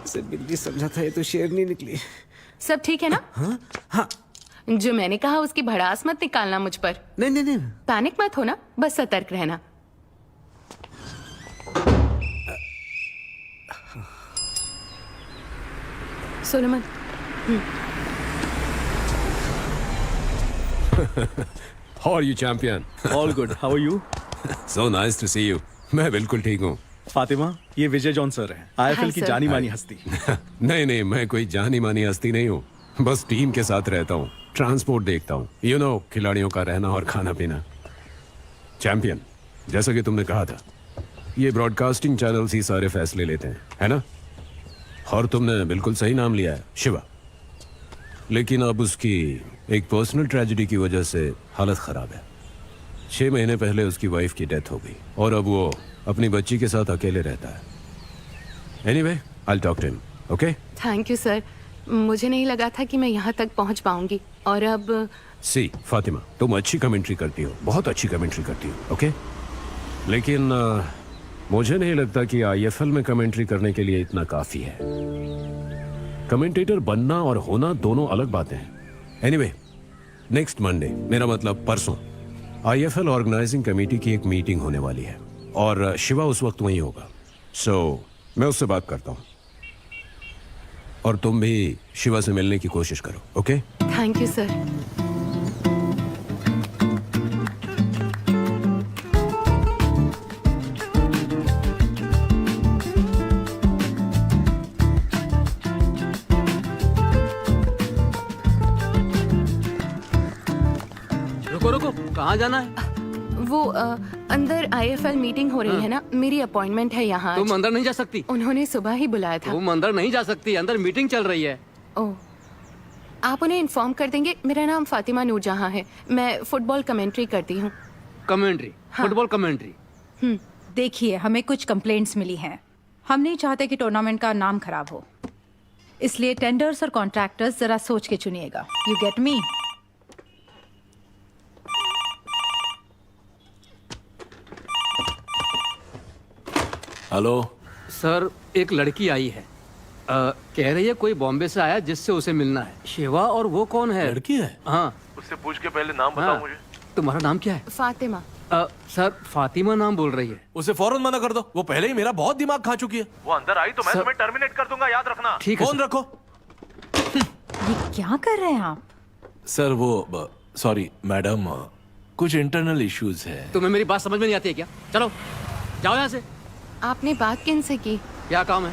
से बिल्ली समझा था, ये तो शेरनी निकली। सब ठीक है ना? हाँ? हाँ। जो मैंने कहा उसकी भड़ास मत निकालना मुझ पर। नहीं नहीं नहीं, पैनिक मत होना, बस सतर्क रहना। Solomon. How are you, champion? All good. How are you? So nice to see you. मैं बिल्कुल ठीक हूँ। फातिमा, ये विजय जॉन सर हैं, आईएफएल की sir. जानी मानी हस्ती। नहीं नहीं, मैं कोई जानी मानी हस्ती नहीं हूँ, बस टीम के साथ रहता हूँ, ट्रांसपोर्ट देखता हूँ, यू नो, खिलाड़ियों का रहना और खाना पीना। चैंपियन, जैसा कि तुमने कहा था, ये ब्रॉडकास्टिंग चैनल्स ही सारे फैसले लेते हैं, है ना? और तुमने बिल्कुल सही नाम लिया है, शिवा। लेकिन अब उसकी एक पर्सनल ट्रेजेडी की वजह से हालत खराब है। 6 महीने पहले उसकी वाइफ की डेथ हो गई और अब वो अपनी बच्ची के साथ अकेले रहता है। Anyway, I will talk to him, okay? Thank you sir, मुझे नहीं लगा था कि मैं यहाँ तक पहुँच पाऊंगी। और अब सी फातिमा, तुम अच्छी कमेंट्री करती हो, बहुत अच्छी कमेंट्री करती हो, ओके? लेकिन मुझे नहीं लगता कि आईएफएल में कमेंट्री करने के लिए इतना काफी है। कमेंटेटर बनना और होना दोनों अलग बातें हैं। एनीवे, नेक्स्ट मंडे, मेरा मतलब परसों, आईएफएल ऑर्गेनाइजिंग कमेटी की एक मीटिंग होने वाली है और शिवा उस वक्त वहीं होगा। सो मैं उससे बात करता हूँ और तुम भी शिवा से मिलने की कोशिश करो, ओके? Thank you sir. रुको रुको, कहाँ जाना है? वो अंदर आईएफएल मीटिंग हो रही है ना, मेरी अपॉइंटमेंट है यहाँ। तुम अंदर नहीं जा सकती। उन्होंने सुबह ही बुलाया था। तुम अंदर नहीं जा सकती, अंदर मीटिंग चल रही है। ओह, आप उन्हें इन्फॉर्म कर देंगे। मेरा नाम फातिमा नूरजहां है, मैं फुटबॉल कमेंट्री करती हूँ। कमेंट्री? Football commentary? देखिए, हमें कुछ कंप्लेंट्स मिली हैं। हम नहीं चाहते कि टूर्नामेंट का नाम खराब हो, इसलिए टेंडर्स और कॉन्ट्रैक्टर्स जरा सोच के चुनिएगा। You get me? Hello sir, एक लड़की आई है, कह रही है कोई बॉम्बे से आया जिससे उसे मिलना है। शिवा, और वो कौन है? लड़की है? हाँ। उससे पूछ के पहले नाम बताओ मुझे। तुम्हारा नाम क्या है? फातिमा। सर, फातिमा नाम बोल रही है। उसे फौरन मना कर दो, वो पहले ही मेरा बहुत दिमाग खा चुकी है। वो अंदर आई तो मैं तुम्हें टर्मिनेट कर दूंगा, याद रखना। ठीक है। फोन रखो। ये क्या कर रहे हैं आप? सर वो सॉरी मैडम, कुछ इंटरनल इश्यूज है। तुम्हें मेरी बात समझ में नहीं आती है क्या? चलो जाओ यहाँ से। आपने बात किनसे की? क्या काम है?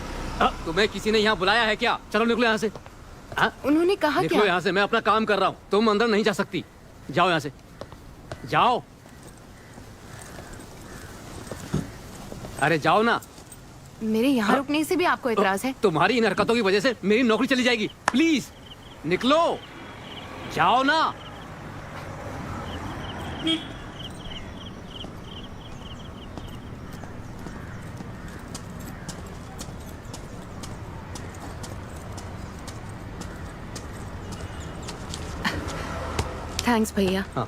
तुम्हें किसी ने यहाँ बुलाया है क्या? चलो निकलो यहाँ से। उन्होंने कहा निकलो क्या? यहाँ से, मैं अपना काम कर रहा हूँ। तुम अंदर नहीं जा सकती। जाओ यहाँ से, जाओ। अरे जाओ ना। मेरे यहाँ रुकने से भी आपको इतराज है? तुम्हारी इन हरकतों की वजह से मेरी नौकरी चली जाएगी। प्लीज निकलो, जाओ ना। थैंक्स भैया। हाँ।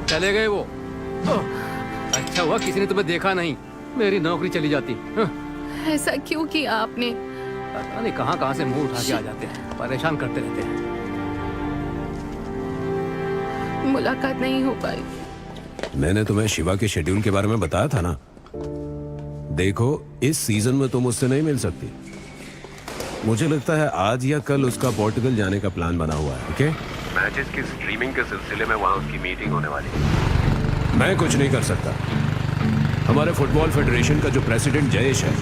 चले गए वो। अच्छा हुआ किसी ने तुम्हें देखा नहीं, मेरी नौकरी चली जाती। ऐसा क्यों किया आपने? पता नहीं कहाँ कहाँ से मुंह उठा के आ जाते हैं, परेशान करते रहते हैं। मुलाकात नहीं हो पाई। मैंने तुम्हें शिवा के शेड्यूल के बारे में बताया था ना। देखो इस सीजन में तुम उससे नहीं मिल सकती। मुझे लगता है आज या कल उसका पोर्टुगल जाने का प्लान बना हुआ है। ओके, मैचेस की स्ट्रीमिंग के सिलसिले में वहां उसकी मीटिंग होने वाली है। मैं कुछ नहीं कर सकता। हमारे फुटबॉल फेडरेशन का जो प्रेसिडेंट जयेश है,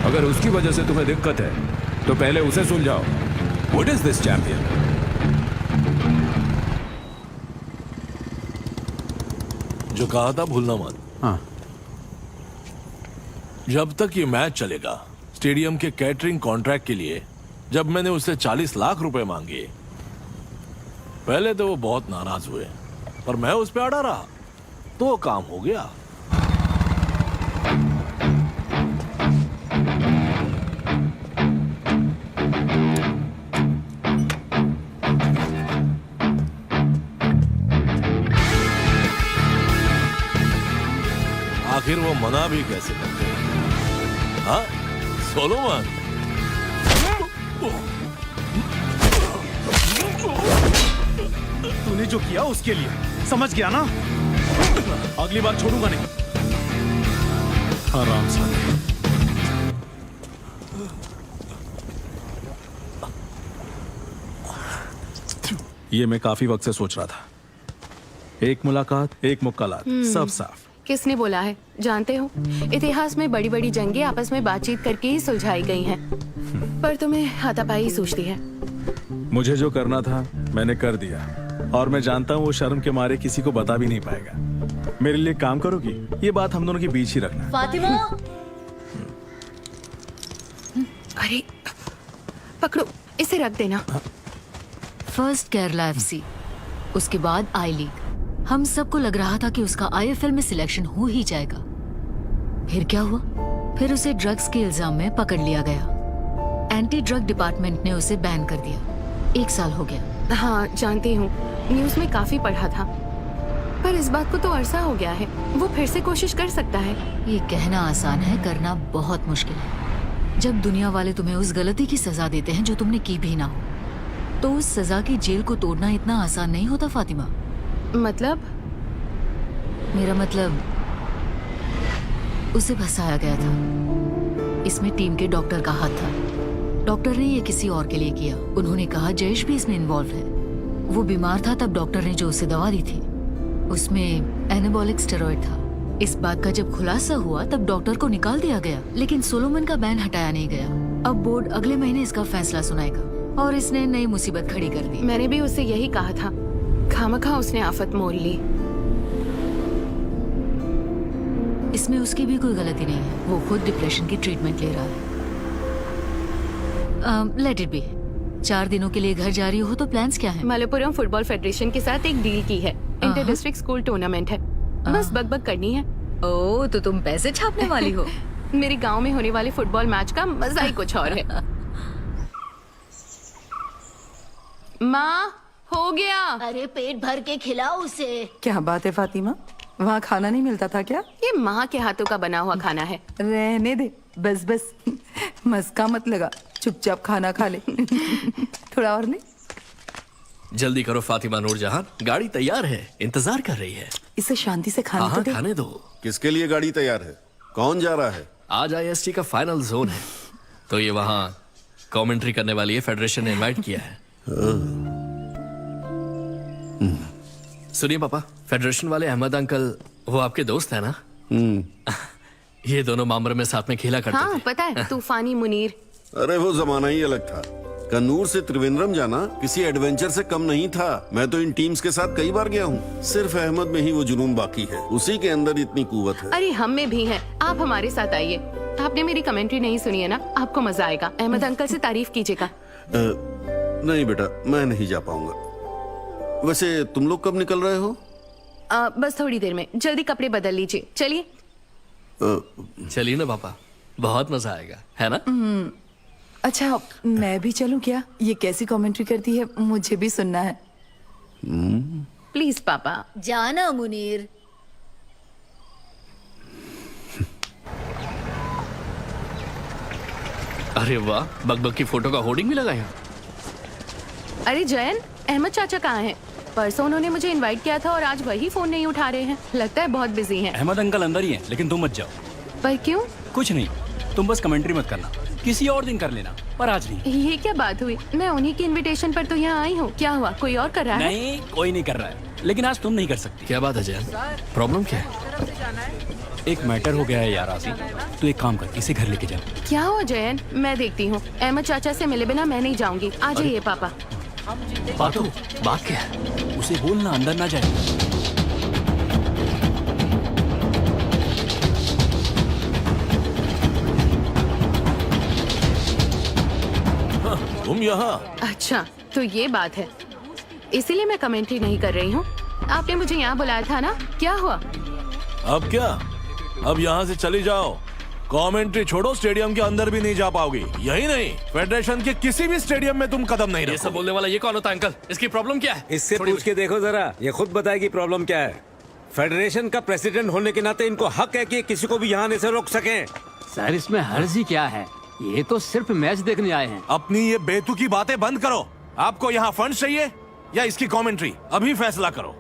अगर उसकी वजह से तुम्हें दिक्कत है तो पहले उसे सुलझाओ। What is this champion? जो कहा था भूलना मत। हाँ। जब तक ये मैच चलेगा, स्टेडियम के कैटरिंग कॉन्ट्रैक्ट के लिए जब मैंने उससे 40 लाख रुपए मांगे, पहले तो वो बहुत नाराज हुए, पर मैं उस पर अड़ा रहा तो काम हो गया। आखिर वो मना भी कैसे करते हैं? हाँ सोलोमन, तूने जो किया उसके लिए समझ गया ना? अगली बार छोड़ूंगा नहीं। आराम से। ये मैं काफी वक्त से सोच रहा था। एक मुलाकात, एक मुक्कालात, सब साफ। किसने बोला है? जानते हो, इतिहास में बड़ी बड़ी जंगें आपस में बातचीत करके ही सुलझाई गई हैं, पर तुम्हें हाथापाई सूझती है। मुझे जो करना था मैंने कर दिया, और मैं जानता हूँ वो शर्म के मारे किसी को बता भी नहीं पाएगा। मेरे लिए काम करोगी? ये बात हम दोनों के बीच ही रखना। फातिमा, अरे पकड़ो, इसे रख देना। फर्स्ट केरला एफसी, उसके बाद आई लीग। हम सबको लग रहा था कि उसका आईएफएल में सिलेक्शन हो ही जाएगा। फिर क्या हुआ? फिर उसे ड्रग्स के इल्जाम में पकड़ लिया गया। एंटी ड्रग डिपार्टमेंट ने उसे बैन कर दिया। 1 साल हो गया। हाँ जानती हूँ, न्यूज में काफी पढ़ा था, पर इस बात को तो अरसा हो गया है। वो फिर से कोशिश कर सकता है। ये कहना आसान है, करना बहुत मुश्किल है। जब दुनिया वाले तुम्हें उस गलती की सजा देते हैं जो तुमने की भी ना हो, तो उस सजा की जेल को तोड़ना इतना आसान नहीं होता फातिमा। मतलब? मेरा मतलब, उसे फंसाया गया था। इसमें टीम के डॉक्टर का हाथ था। डॉक्टर ने ये किसी और के लिए किया। उन्होंने कहा जयेश भी इसमें इन्वॉल्व है। वो बीमार था, तब डॉक्टर ने जो उसे दवा दी थी उसमें एनाबॉलिक स्टेरॉइड था। इस बात का जब खुलासा हुआ तब डॉक्टर को निकाल दिया गया, लेकिन सोलोमन का बैन हटाया नहीं गया। अब बोर्ड अगले महीने इसका फैसला सुनाएगा, और इसने नई मुसीबत खड़ी कर दी। मैंने भी उससे यही कहा था, खामखा उसने आफत मोल ली। इसमें उसकी भी कोई गलती नहीं है। वो खुद डिप्रेशन की ट्रीटमेंट ले रहा है। Let it be. 4 दिनों के लिए घर जा रही हो तो प्लान्स क्या हैं? मलप्पुरम फुटबॉल फेडरेशन के साथ एक डील की है। इंटर डिस्ट्रिक्ट स्कूल टूर्नामेंट है, बस बकबक करनी है। ओह, तो तुम पैसे छापने वाली हो। मेरे गांव में होने वाले फुटबॉल मैच का मजा ही कुछ और है। माँ, हो गया। अरे पेट भर के खिलाओ उसे। क्या बात है फातिमा, वहाँ खाना नहीं मिलता था क्या? ये माँ के हाथों का बना हुआ खाना है। रहने दे, बस बस मस्का मत लगा, चुपचाप खाना खा ले। थोड़ा और ले। जल्दी करो फातिमा नूरजहां, गाड़ी तैयार है, इंतजार कर रही है। इसे शांति से खाने तो हाँ दे। खाने दो। किसके लिए गाड़ी तैयार है? कौन जा रहा है? आज IST का फाइनल जोन है, तो ये वहाँ कमेंट्री करने वाली है, फेडरेशन ने इनवाइट किया है। सुनिए पापा, फेडरेशन वाले अहमद अंकल वो आपके दोस्त है ना? ये दोनों मामरे में साथ में खेला करते हाँ पता है, तूफानी मुनीर। अरे वो जमाना ही अलग था। कन्नूर से त्रिवेंद्रम जाना किसी एडवेंचर से कम नहीं था। मैं तो इन टीम्स के साथ कई बार गया हूँ। सिर्फ अहमद में ही वो जुनून बाकी है, उसी के अंदर इतनी कुव्वत है। अरे हम में भी है, आप हमारे साथ आइए। आपने मेरी कमेंट्री नहीं सुनी है ना, आपको मजा आएगा। अहमद अंकल से तारीफ कीजिएगा। नहीं बेटा, मैं नहीं जा पाऊंगा। वैसे तुम लोग कब निकल रहे हो? बस थोड़ी देर में, जल्दी कपड़े बदल लीजिए। चलिए चलिए ना पापा, बहुत मजा आएगा, है ना? अच्छा मैं भी चलूं क्या? ये कैसी कमेंट्री करती है, मुझे भी सुनना है। प्लीज पापा। जाना मुनीर। अरे वाह, बकबक की फोटो का होर्डिंग भी लगा यहाँ। अरे जयन, अहमद चाचा कहाँ हैं? परसों उन्होंने मुझे इनवाइट किया था और आज वही फोन नहीं उठा रहे हैं। लगता है बहुत बिजी हैं। अहमद अंकल अंदर ही हैं, लेकिन तुम मत जाओ। पर क्यों? कुछ नहीं, तुम बस कमेंट्री मत करना, किसी और दिन कर लेना, पर आज नहीं। ये क्या बात हुई? मैं उन्हीं की इनविटेशन पर तो यहाँ आई हूँ। क्या हुआ, कोई और कर रहा है? नहीं, कोई नहीं कर रहा है, लेकिन आज तुम नहीं कर सकती। क्या बात है जैन? प्रॉब्लम क्या है? एक मैटर हो गया है यार आसी, तो एक काम कर, इसे घर लेके जा। क्या हुआ जयन? मैं देखती हूँ। अहमद चाचा से मिले बिना मैं नहीं जाऊंगी। आ जाइए पापा। पातू, बात क्या है? उसे बोलना अंदर ना जाए। तुम यहाँ? अच्छा तो ये बात है, इसीलिए मैं कमेंट्री नहीं कर रही हूँ। आपने मुझे यहाँ बुलाया था ना, क्या हुआ? अब क्या? अब यहाँ से चली जाओ। कमेंट्री छोड़ो, स्टेडियम के अंदर भी नहीं जा पाओगी। यही नहीं, फेडरेशन के किसी भी स्टेडियम में तुम कदम नहीं रखोगे। ये सब बोलने वाला ये कौन होता है अंकल? इसकी प्रॉब्लम क्या है? इससे पूछ के देखो जरा, ये खुद बताएगी प्रॉब्लम क्या है। फेडरेशन का प्रेसिडेंट होने के नाते इनको हक है कि किसी को भी यहाँ आने से रोक सकें। सर इसमें हर्ज ही क्या है? ये तो सिर्फ मैच देखने आए हैं। अपनी ये बेतुकी बातें बंद करो। आपको यहाँ फंड चाहिए या इसकी कमेंट्री? अभी फैसला करो।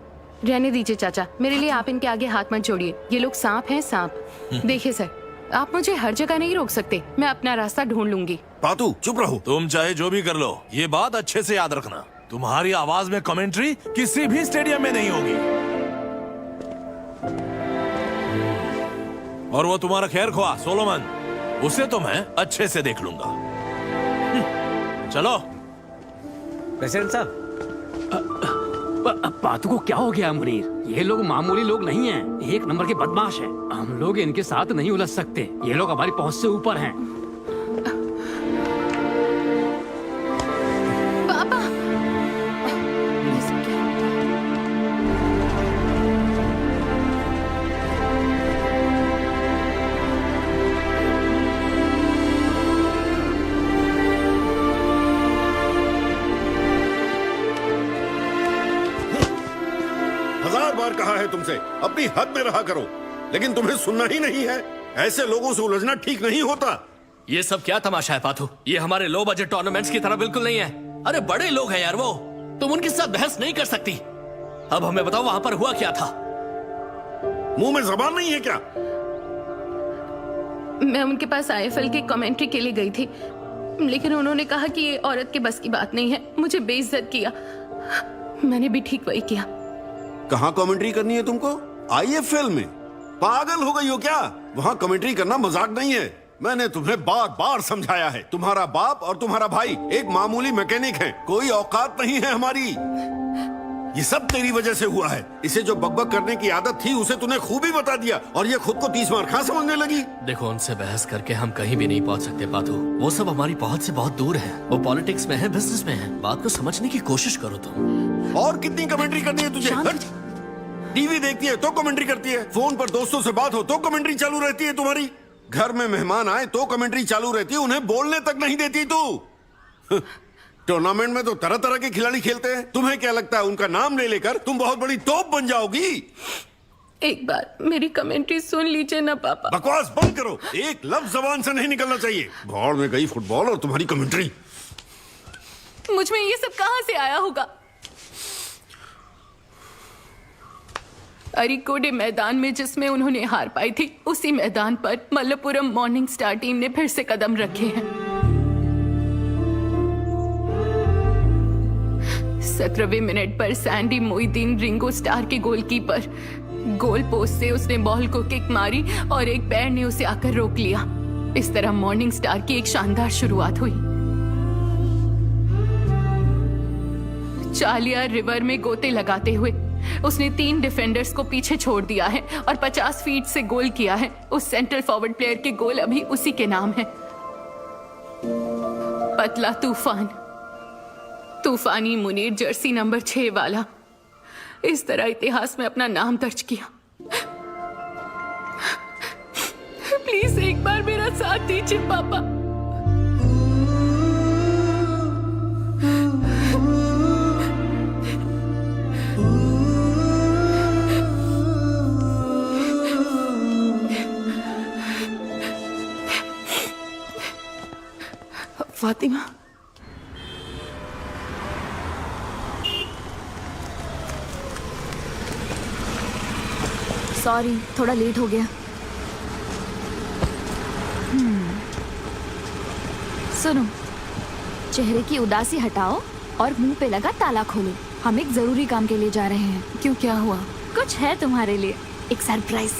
रहने दीजिए चाचा, मेरे लिए आप इनके आगे हाथ मत जोड़िए। ये लोग सांप हैं, सांप। देखिए सर, आप मुझे हर जगह नहीं रोक सकते। मैं अपना रास्ता ढूंढ लूंगी। पातू चुप रहो। तुम चाहे जो भी कर लो, ये बात अच्छे से याद रखना, तुम्हारी आवाज में कमेंट्री किसी भी स्टेडियम में नहीं होगी। और वो तुम्हारा खैर ख्वाह सोलोमन, उसे तो मैं अच्छे से देख लूंगा। चलो। प्रेसिडेंट साहब, पातू को क्या हो गया मुनीर? ये लोग मामूली लोग नहीं हैं, एक नंबर के बदमाश हैं। हम लोग इनके साथ नहीं उलझ सकते। ये लोग हमारी पहुंच से ऊपर हैं। पापा हजार बार कहा है तुमसे, अपनी हद में रहा करो, लेकिन तुम्हें सुनना ही नहीं है। ऐसे लोगों से उलझना ठीक नहीं होता। ये सब क्या तमाशा है पाथू? ये हमारे लो बजट टूर्नामेंट्स की तरह बिल्कुल नहीं है। अरे बड़े लोग हैं यार वो, तुम उनके साथ बहस नहीं कर सकती। अब हमें बताओ वहां पर हुआ क्या था? मुंह में जबान नहीं है क्या? मैं उनके पास IFL की कमेंट्री के लिए गई थी, लेकिन उन्होंने कहा कि ये औरत के बस की बात नहीं है। मुझे बेइज्जत किया। मैंने भी ठीक वही किया। कहाँ कमेंट्री करनी है तुमको? IFL में? पागल हो गई हो क्या? वहाँ कमेंट्री करना मजाक नहीं है। मैंने तुम्हें बार बार समझाया है। तुम्हारा बाप और तुम्हारा भाई एक मामूली मैकेनिक हैं, कोई औकात नहीं है हमारी। ये सब तेरी वजह से हुआ है। इसे जो बकबक करने की आदत थी उसे तूने खूब ही बता दिया, और ये खुद को 30 मार खा समझने लगी। देखो, उनसे बहस करके हम कहीं भी नहीं पहुंच सकते पाथू। वो सब हमारी पहुंच से बहुत दूर है। वो पॉलिटिक्स में है, बिजनेस में है। बात को समझने की कोशिश करो तुम। और कितनी कमेंट्री करनी है तुझे? टीवी देखती है तो कमेंट्री करती है, फोन पर दोस्तों से बात हो तो कमेंट्री चालू रहती है तुम्हारी, घर में मेहमान आए तो कमेंट्री चालू रहती है, उन्हें बोलने तक नहीं देती तू। टूर्नामेंट में तो तरह तरह के खिलाड़ी खेलते हैं। तुम्हें क्या लगता है उनका नाम ले लेकर तुम बहुत बड़ी तोप बन जाओगी? एक बार मेरी कमेंट्री सुन लीजिए ना पापा। बकवास बंद करो, एक लफ्ज जबान से नहीं निकलना चाहिए। भाड़ में गई फुटबॉल और तुम्हारी कमेंट्री। मुझ में ये सब कहाँ से आया होगा? अरिकोडे मैदान में जिसमें उन्होंने हार पाई थी, उसी मैदान पर मल्लपुरम मॉर्निंग स्टार टीम ने फिर से कदम रखे हैं। 17वें मिनट पर सैंडी मोइदीन, रिंगो स्टार के गोलकीपर, गोल पोस्ट से उसने बॉल को किक मारी और एक पैर ने उसे आकर रोक लिया। इस तरह मॉर्निंग स्टार की एक शानदार शुरुआत हुई। चालिया रिवर में गोते लगाते हुए उसने 3 डिफेंडर्स को पीछे छोड़ दिया है और 50 फीट से गोल किया है। उस सेंट्रल फॉरवर्ड प्लेयर के गोल अभी उसी के नाम है, पतला तूफान, तूफानी मुनीर, जर्सी नंबर 6 वाला। इस तरह इतिहास में अपना नाम दर्ज किया। प्लीज एक बार मेरा साथ दीजिए पापा। फातिमा, सॉरी, थोड़ा लेट हो गया। सुनो, चेहरे की उदासी हटाओ और मुंह पे लगा ताला खोलो। हम एक जरूरी काम के लिए जा रहे हैं। क्यों, क्या हुआ? कुछ है तुम्हारे लिए, एक सरप्राइज।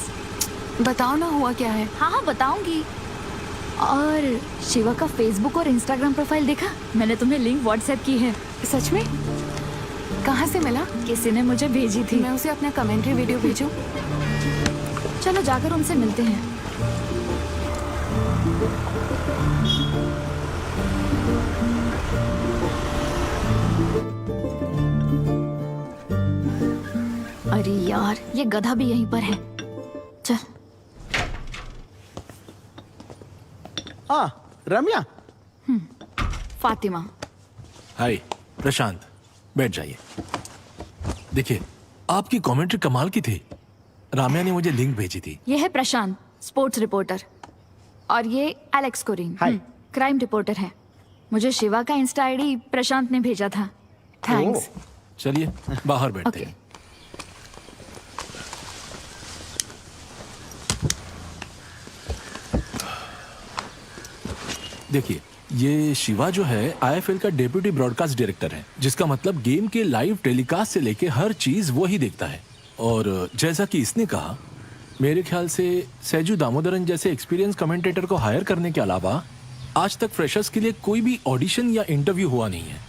बताओ ना, हुआ क्या है? हाँ बताऊंगी। और शिवा का फेसबुक और इंस्टाग्राम प्रोफाइल देखा? मैंने तुम्हें लिंक व्हाट्सएप की है। सच में? कहाँ से मिला? किसी ने मुझे भेजी थी। मैं उसे अपना कमेंट्री वीडियो भेजूं? चलो जाकर उनसे मिलते हैं। अरे यार, ये गधा भी यहीं पर है। चल। रम्या। फातिमा। हाय प्रशांत, बैठ जाइए। देखिए, आपकी कमेंट्री कमाल की थी। राम्या ने मुझे लिंक भेजी थी। ये है प्रशांत, स्पोर्ट्स रिपोर्टर, और ये एलेक्स कोरिन, क्राइम रिपोर्टर है। मुझे शिवा का इंस्टा आईडी प्रशांत ने भेजा था। थैंक्स। चलिए बाहर बैठते हैं। देखिए, ये शिवा जो है आईएफएल का डेप्यूटी ब्रॉडकास्ट डायरेक्टर है, जिसका मतलब गेम के लाइव टेलीकास्ट से लेके हर चीज वो ही देखता है। और जैसा कि इसने कहा, मेरे ख्याल से सैजू दामोदरन जैसे एक्सपीरियंस कमेंटेटर को हायर करने के अलावा आज तक फ्रेशर्स के लिए कोई भी ऑडिशन या इंटरव्यू हुआ नहीं है।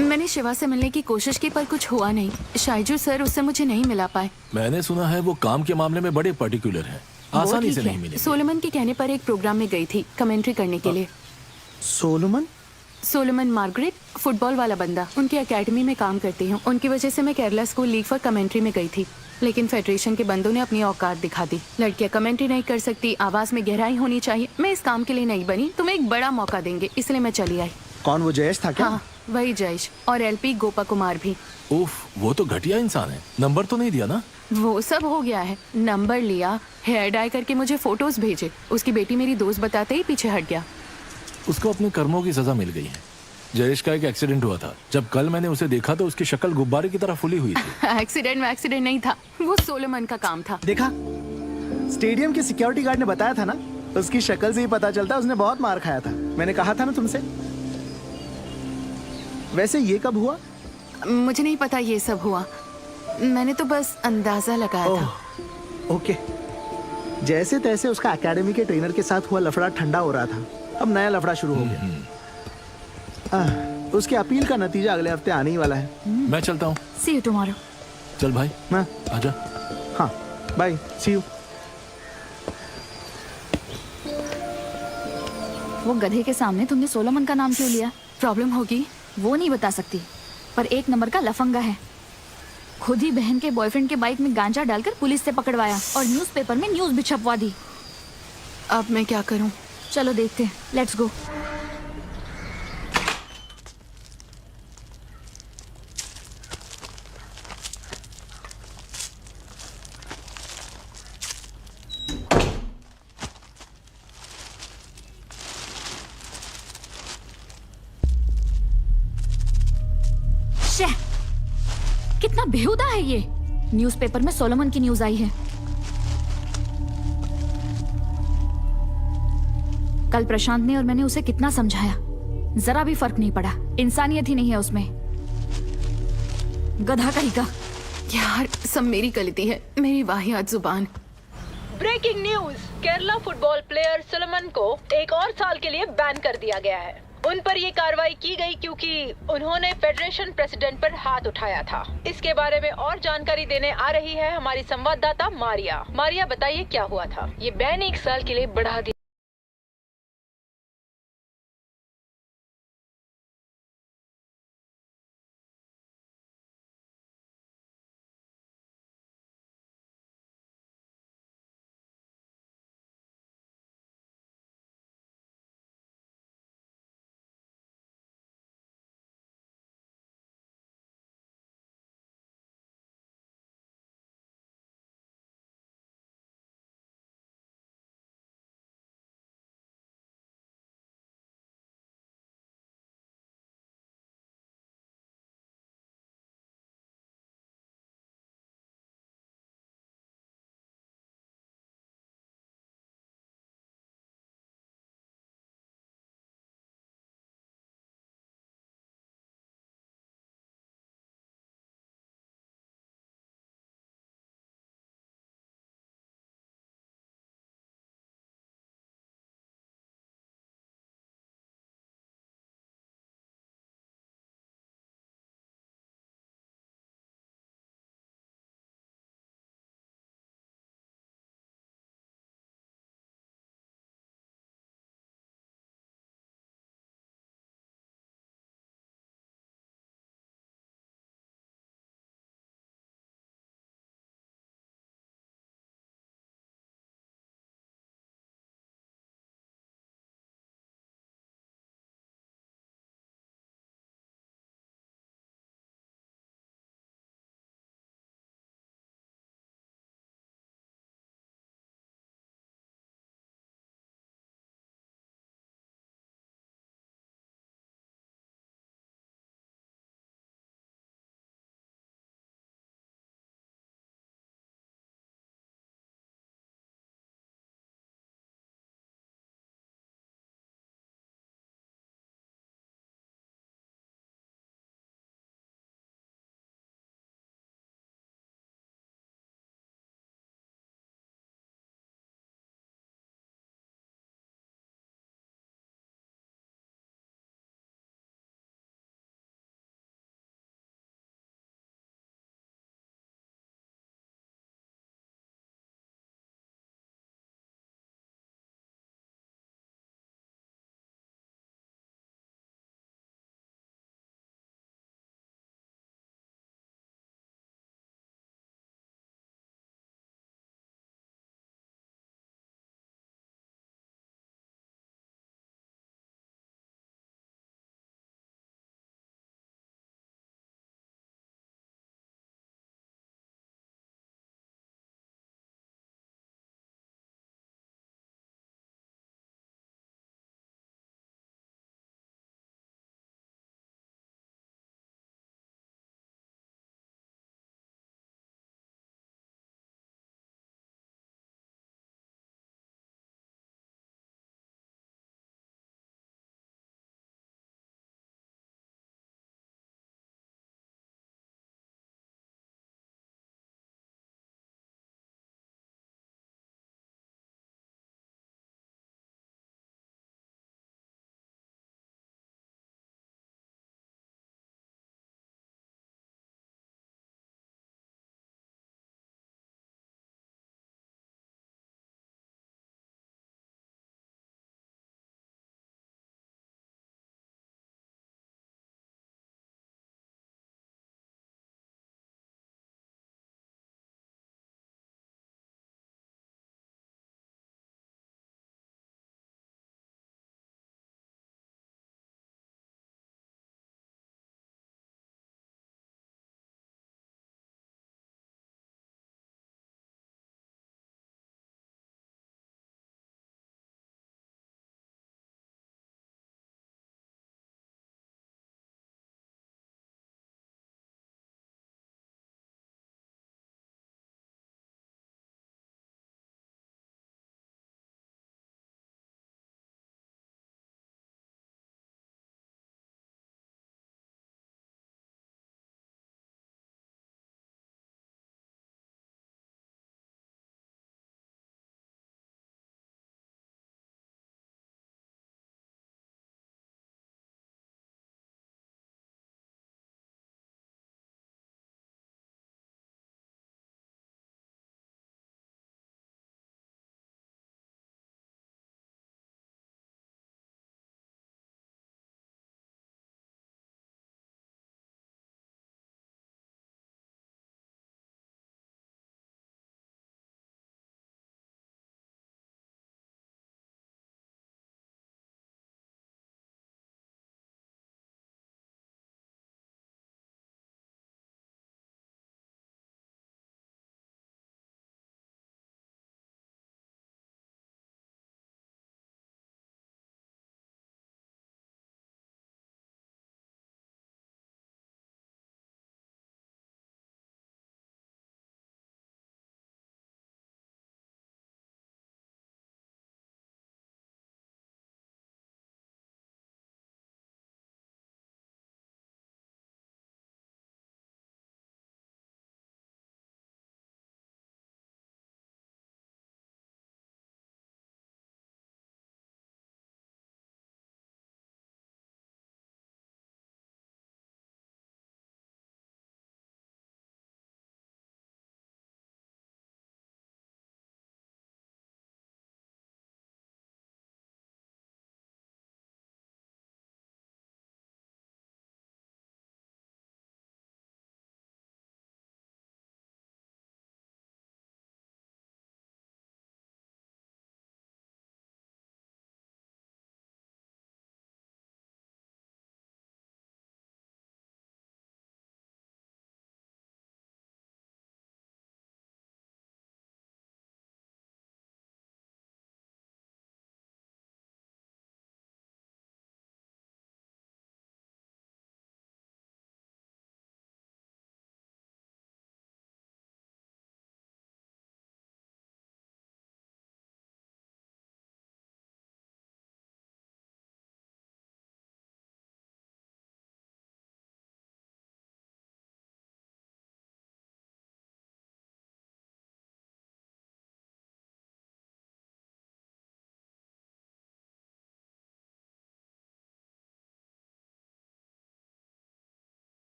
मैंने शिवा से मिलने की कोशिश की पर कुछ हुआ नहीं। शाइजू सर उससे मुझे नहीं मिला पाए। मैंने सुना है वो काम के मामले में बड़े पर्टिकुलर हैं, आसानी से नहीं मिले। सोलोमन के कहने पर एक प्रोग्राम में गई थी कमेंट्री करने के लिए। सोलोमन मार्गरेट, फुटबॉल वाला बंदा, उनकी एकेडमी में काम करती हूँ। उनकी वजह से मैं Kerala school league for commentary में गई थी, लेकिन फेडरेशन के बंदों ने अपनी औकात दिखा दी। लड़कियां कमेंट्री नहीं कर सकती, आवाज में गहराई होनी चाहिए। मैं इस काम के लिए नहीं बनी, तुम्हें एक बड़ा मौका देंगे, इसलिए मैं चली आई। कौन, वो जयेश था क्या? हाँ, वही जयेश, और एलपी गोपा कुमार भी। उफ, वो तो घटिया इंसान है। नंबर तो नहीं दिया ना? वो सब हो गया है। नंबर लिया, हेयर डाई करके मुझे फोटोज भेजे। उसकी बेटी मेरी दोस्त बताते ही पीछे हट गया। उसको अपने कर्मों की सजा मिल गई है। जयेश का एक एक्सीडेंट हुआ था। जब कल मैंने उसे देखा तो उसकी शक्ल गुब्बारे की तरह फुली हुई थी। एक्सीडेंट नहीं था, वो सोलोमन का काम था। देखा, स्टेडियम के सिक्योरिटी गार्ड ने बताया था ना, उसकी शक्ल से ही पता चलता उसने बहुत मार खाया था। मैंने कहा था ना तुमसे। वैसे ये कब हुआ? मुझे नहीं पता ये सब हुआ, मैंने तो बस अंदाजा लगाया था। ओके। जैसे तैसे उसका एकेडमी के ट्रेनर के साथ हुआ लफड़ा ठंडा हो रहा था, अब नया लफड़ा शुरू हो गया। उसके अपील का नतीजा अगले हफ्ते आने ही वाला है। मैं चलता हूँ। See you tomorrow. चल भाई, आजा। हाँ, बाय, सी यू। वो गधे के सामने तुमने सोलोमन का नाम क्यों लिया? प्रॉब्लम होगी? वो नहीं बता सकती, पर एक नंबर का लफंगा है। खुद ही बहन के बॉयफ्रेंड के बाइक में गांजा डालकर पुलिस से पकड़वाया और न्यूज़पेपर में न्यूज़ भी छपवा दी। अब मैं क्या करूं? चलो देखते हैं, लेट्स गो। कितना बेहुदा है ये। न्यूज़पेपर में सोलोमन की न्यूज आई है। कल प्रशांत ने और मैंने उसे कितना समझाया, जरा भी फर्क नहीं पड़ा। इंसानियत ही नहीं है उसमें, गधा कहीं का। यार सब मेरी गलती है, मेरी वाहियात जुबान। Breaking news, Kerala football player Solomon को 1 और साल के लिए बैन कर दिया गया है। उन पर ये कार्रवाई की गई क्योंकि उन्होंने फेडरेशन प्रेसिडेंट पर हाथ उठाया था। इसके बारे में और जानकारी देने आ रही है हमारी संवाददाता मारिया। मारिया, बताइए क्या हुआ था? ये बैन 1 साल के लिए बढ़ा दिया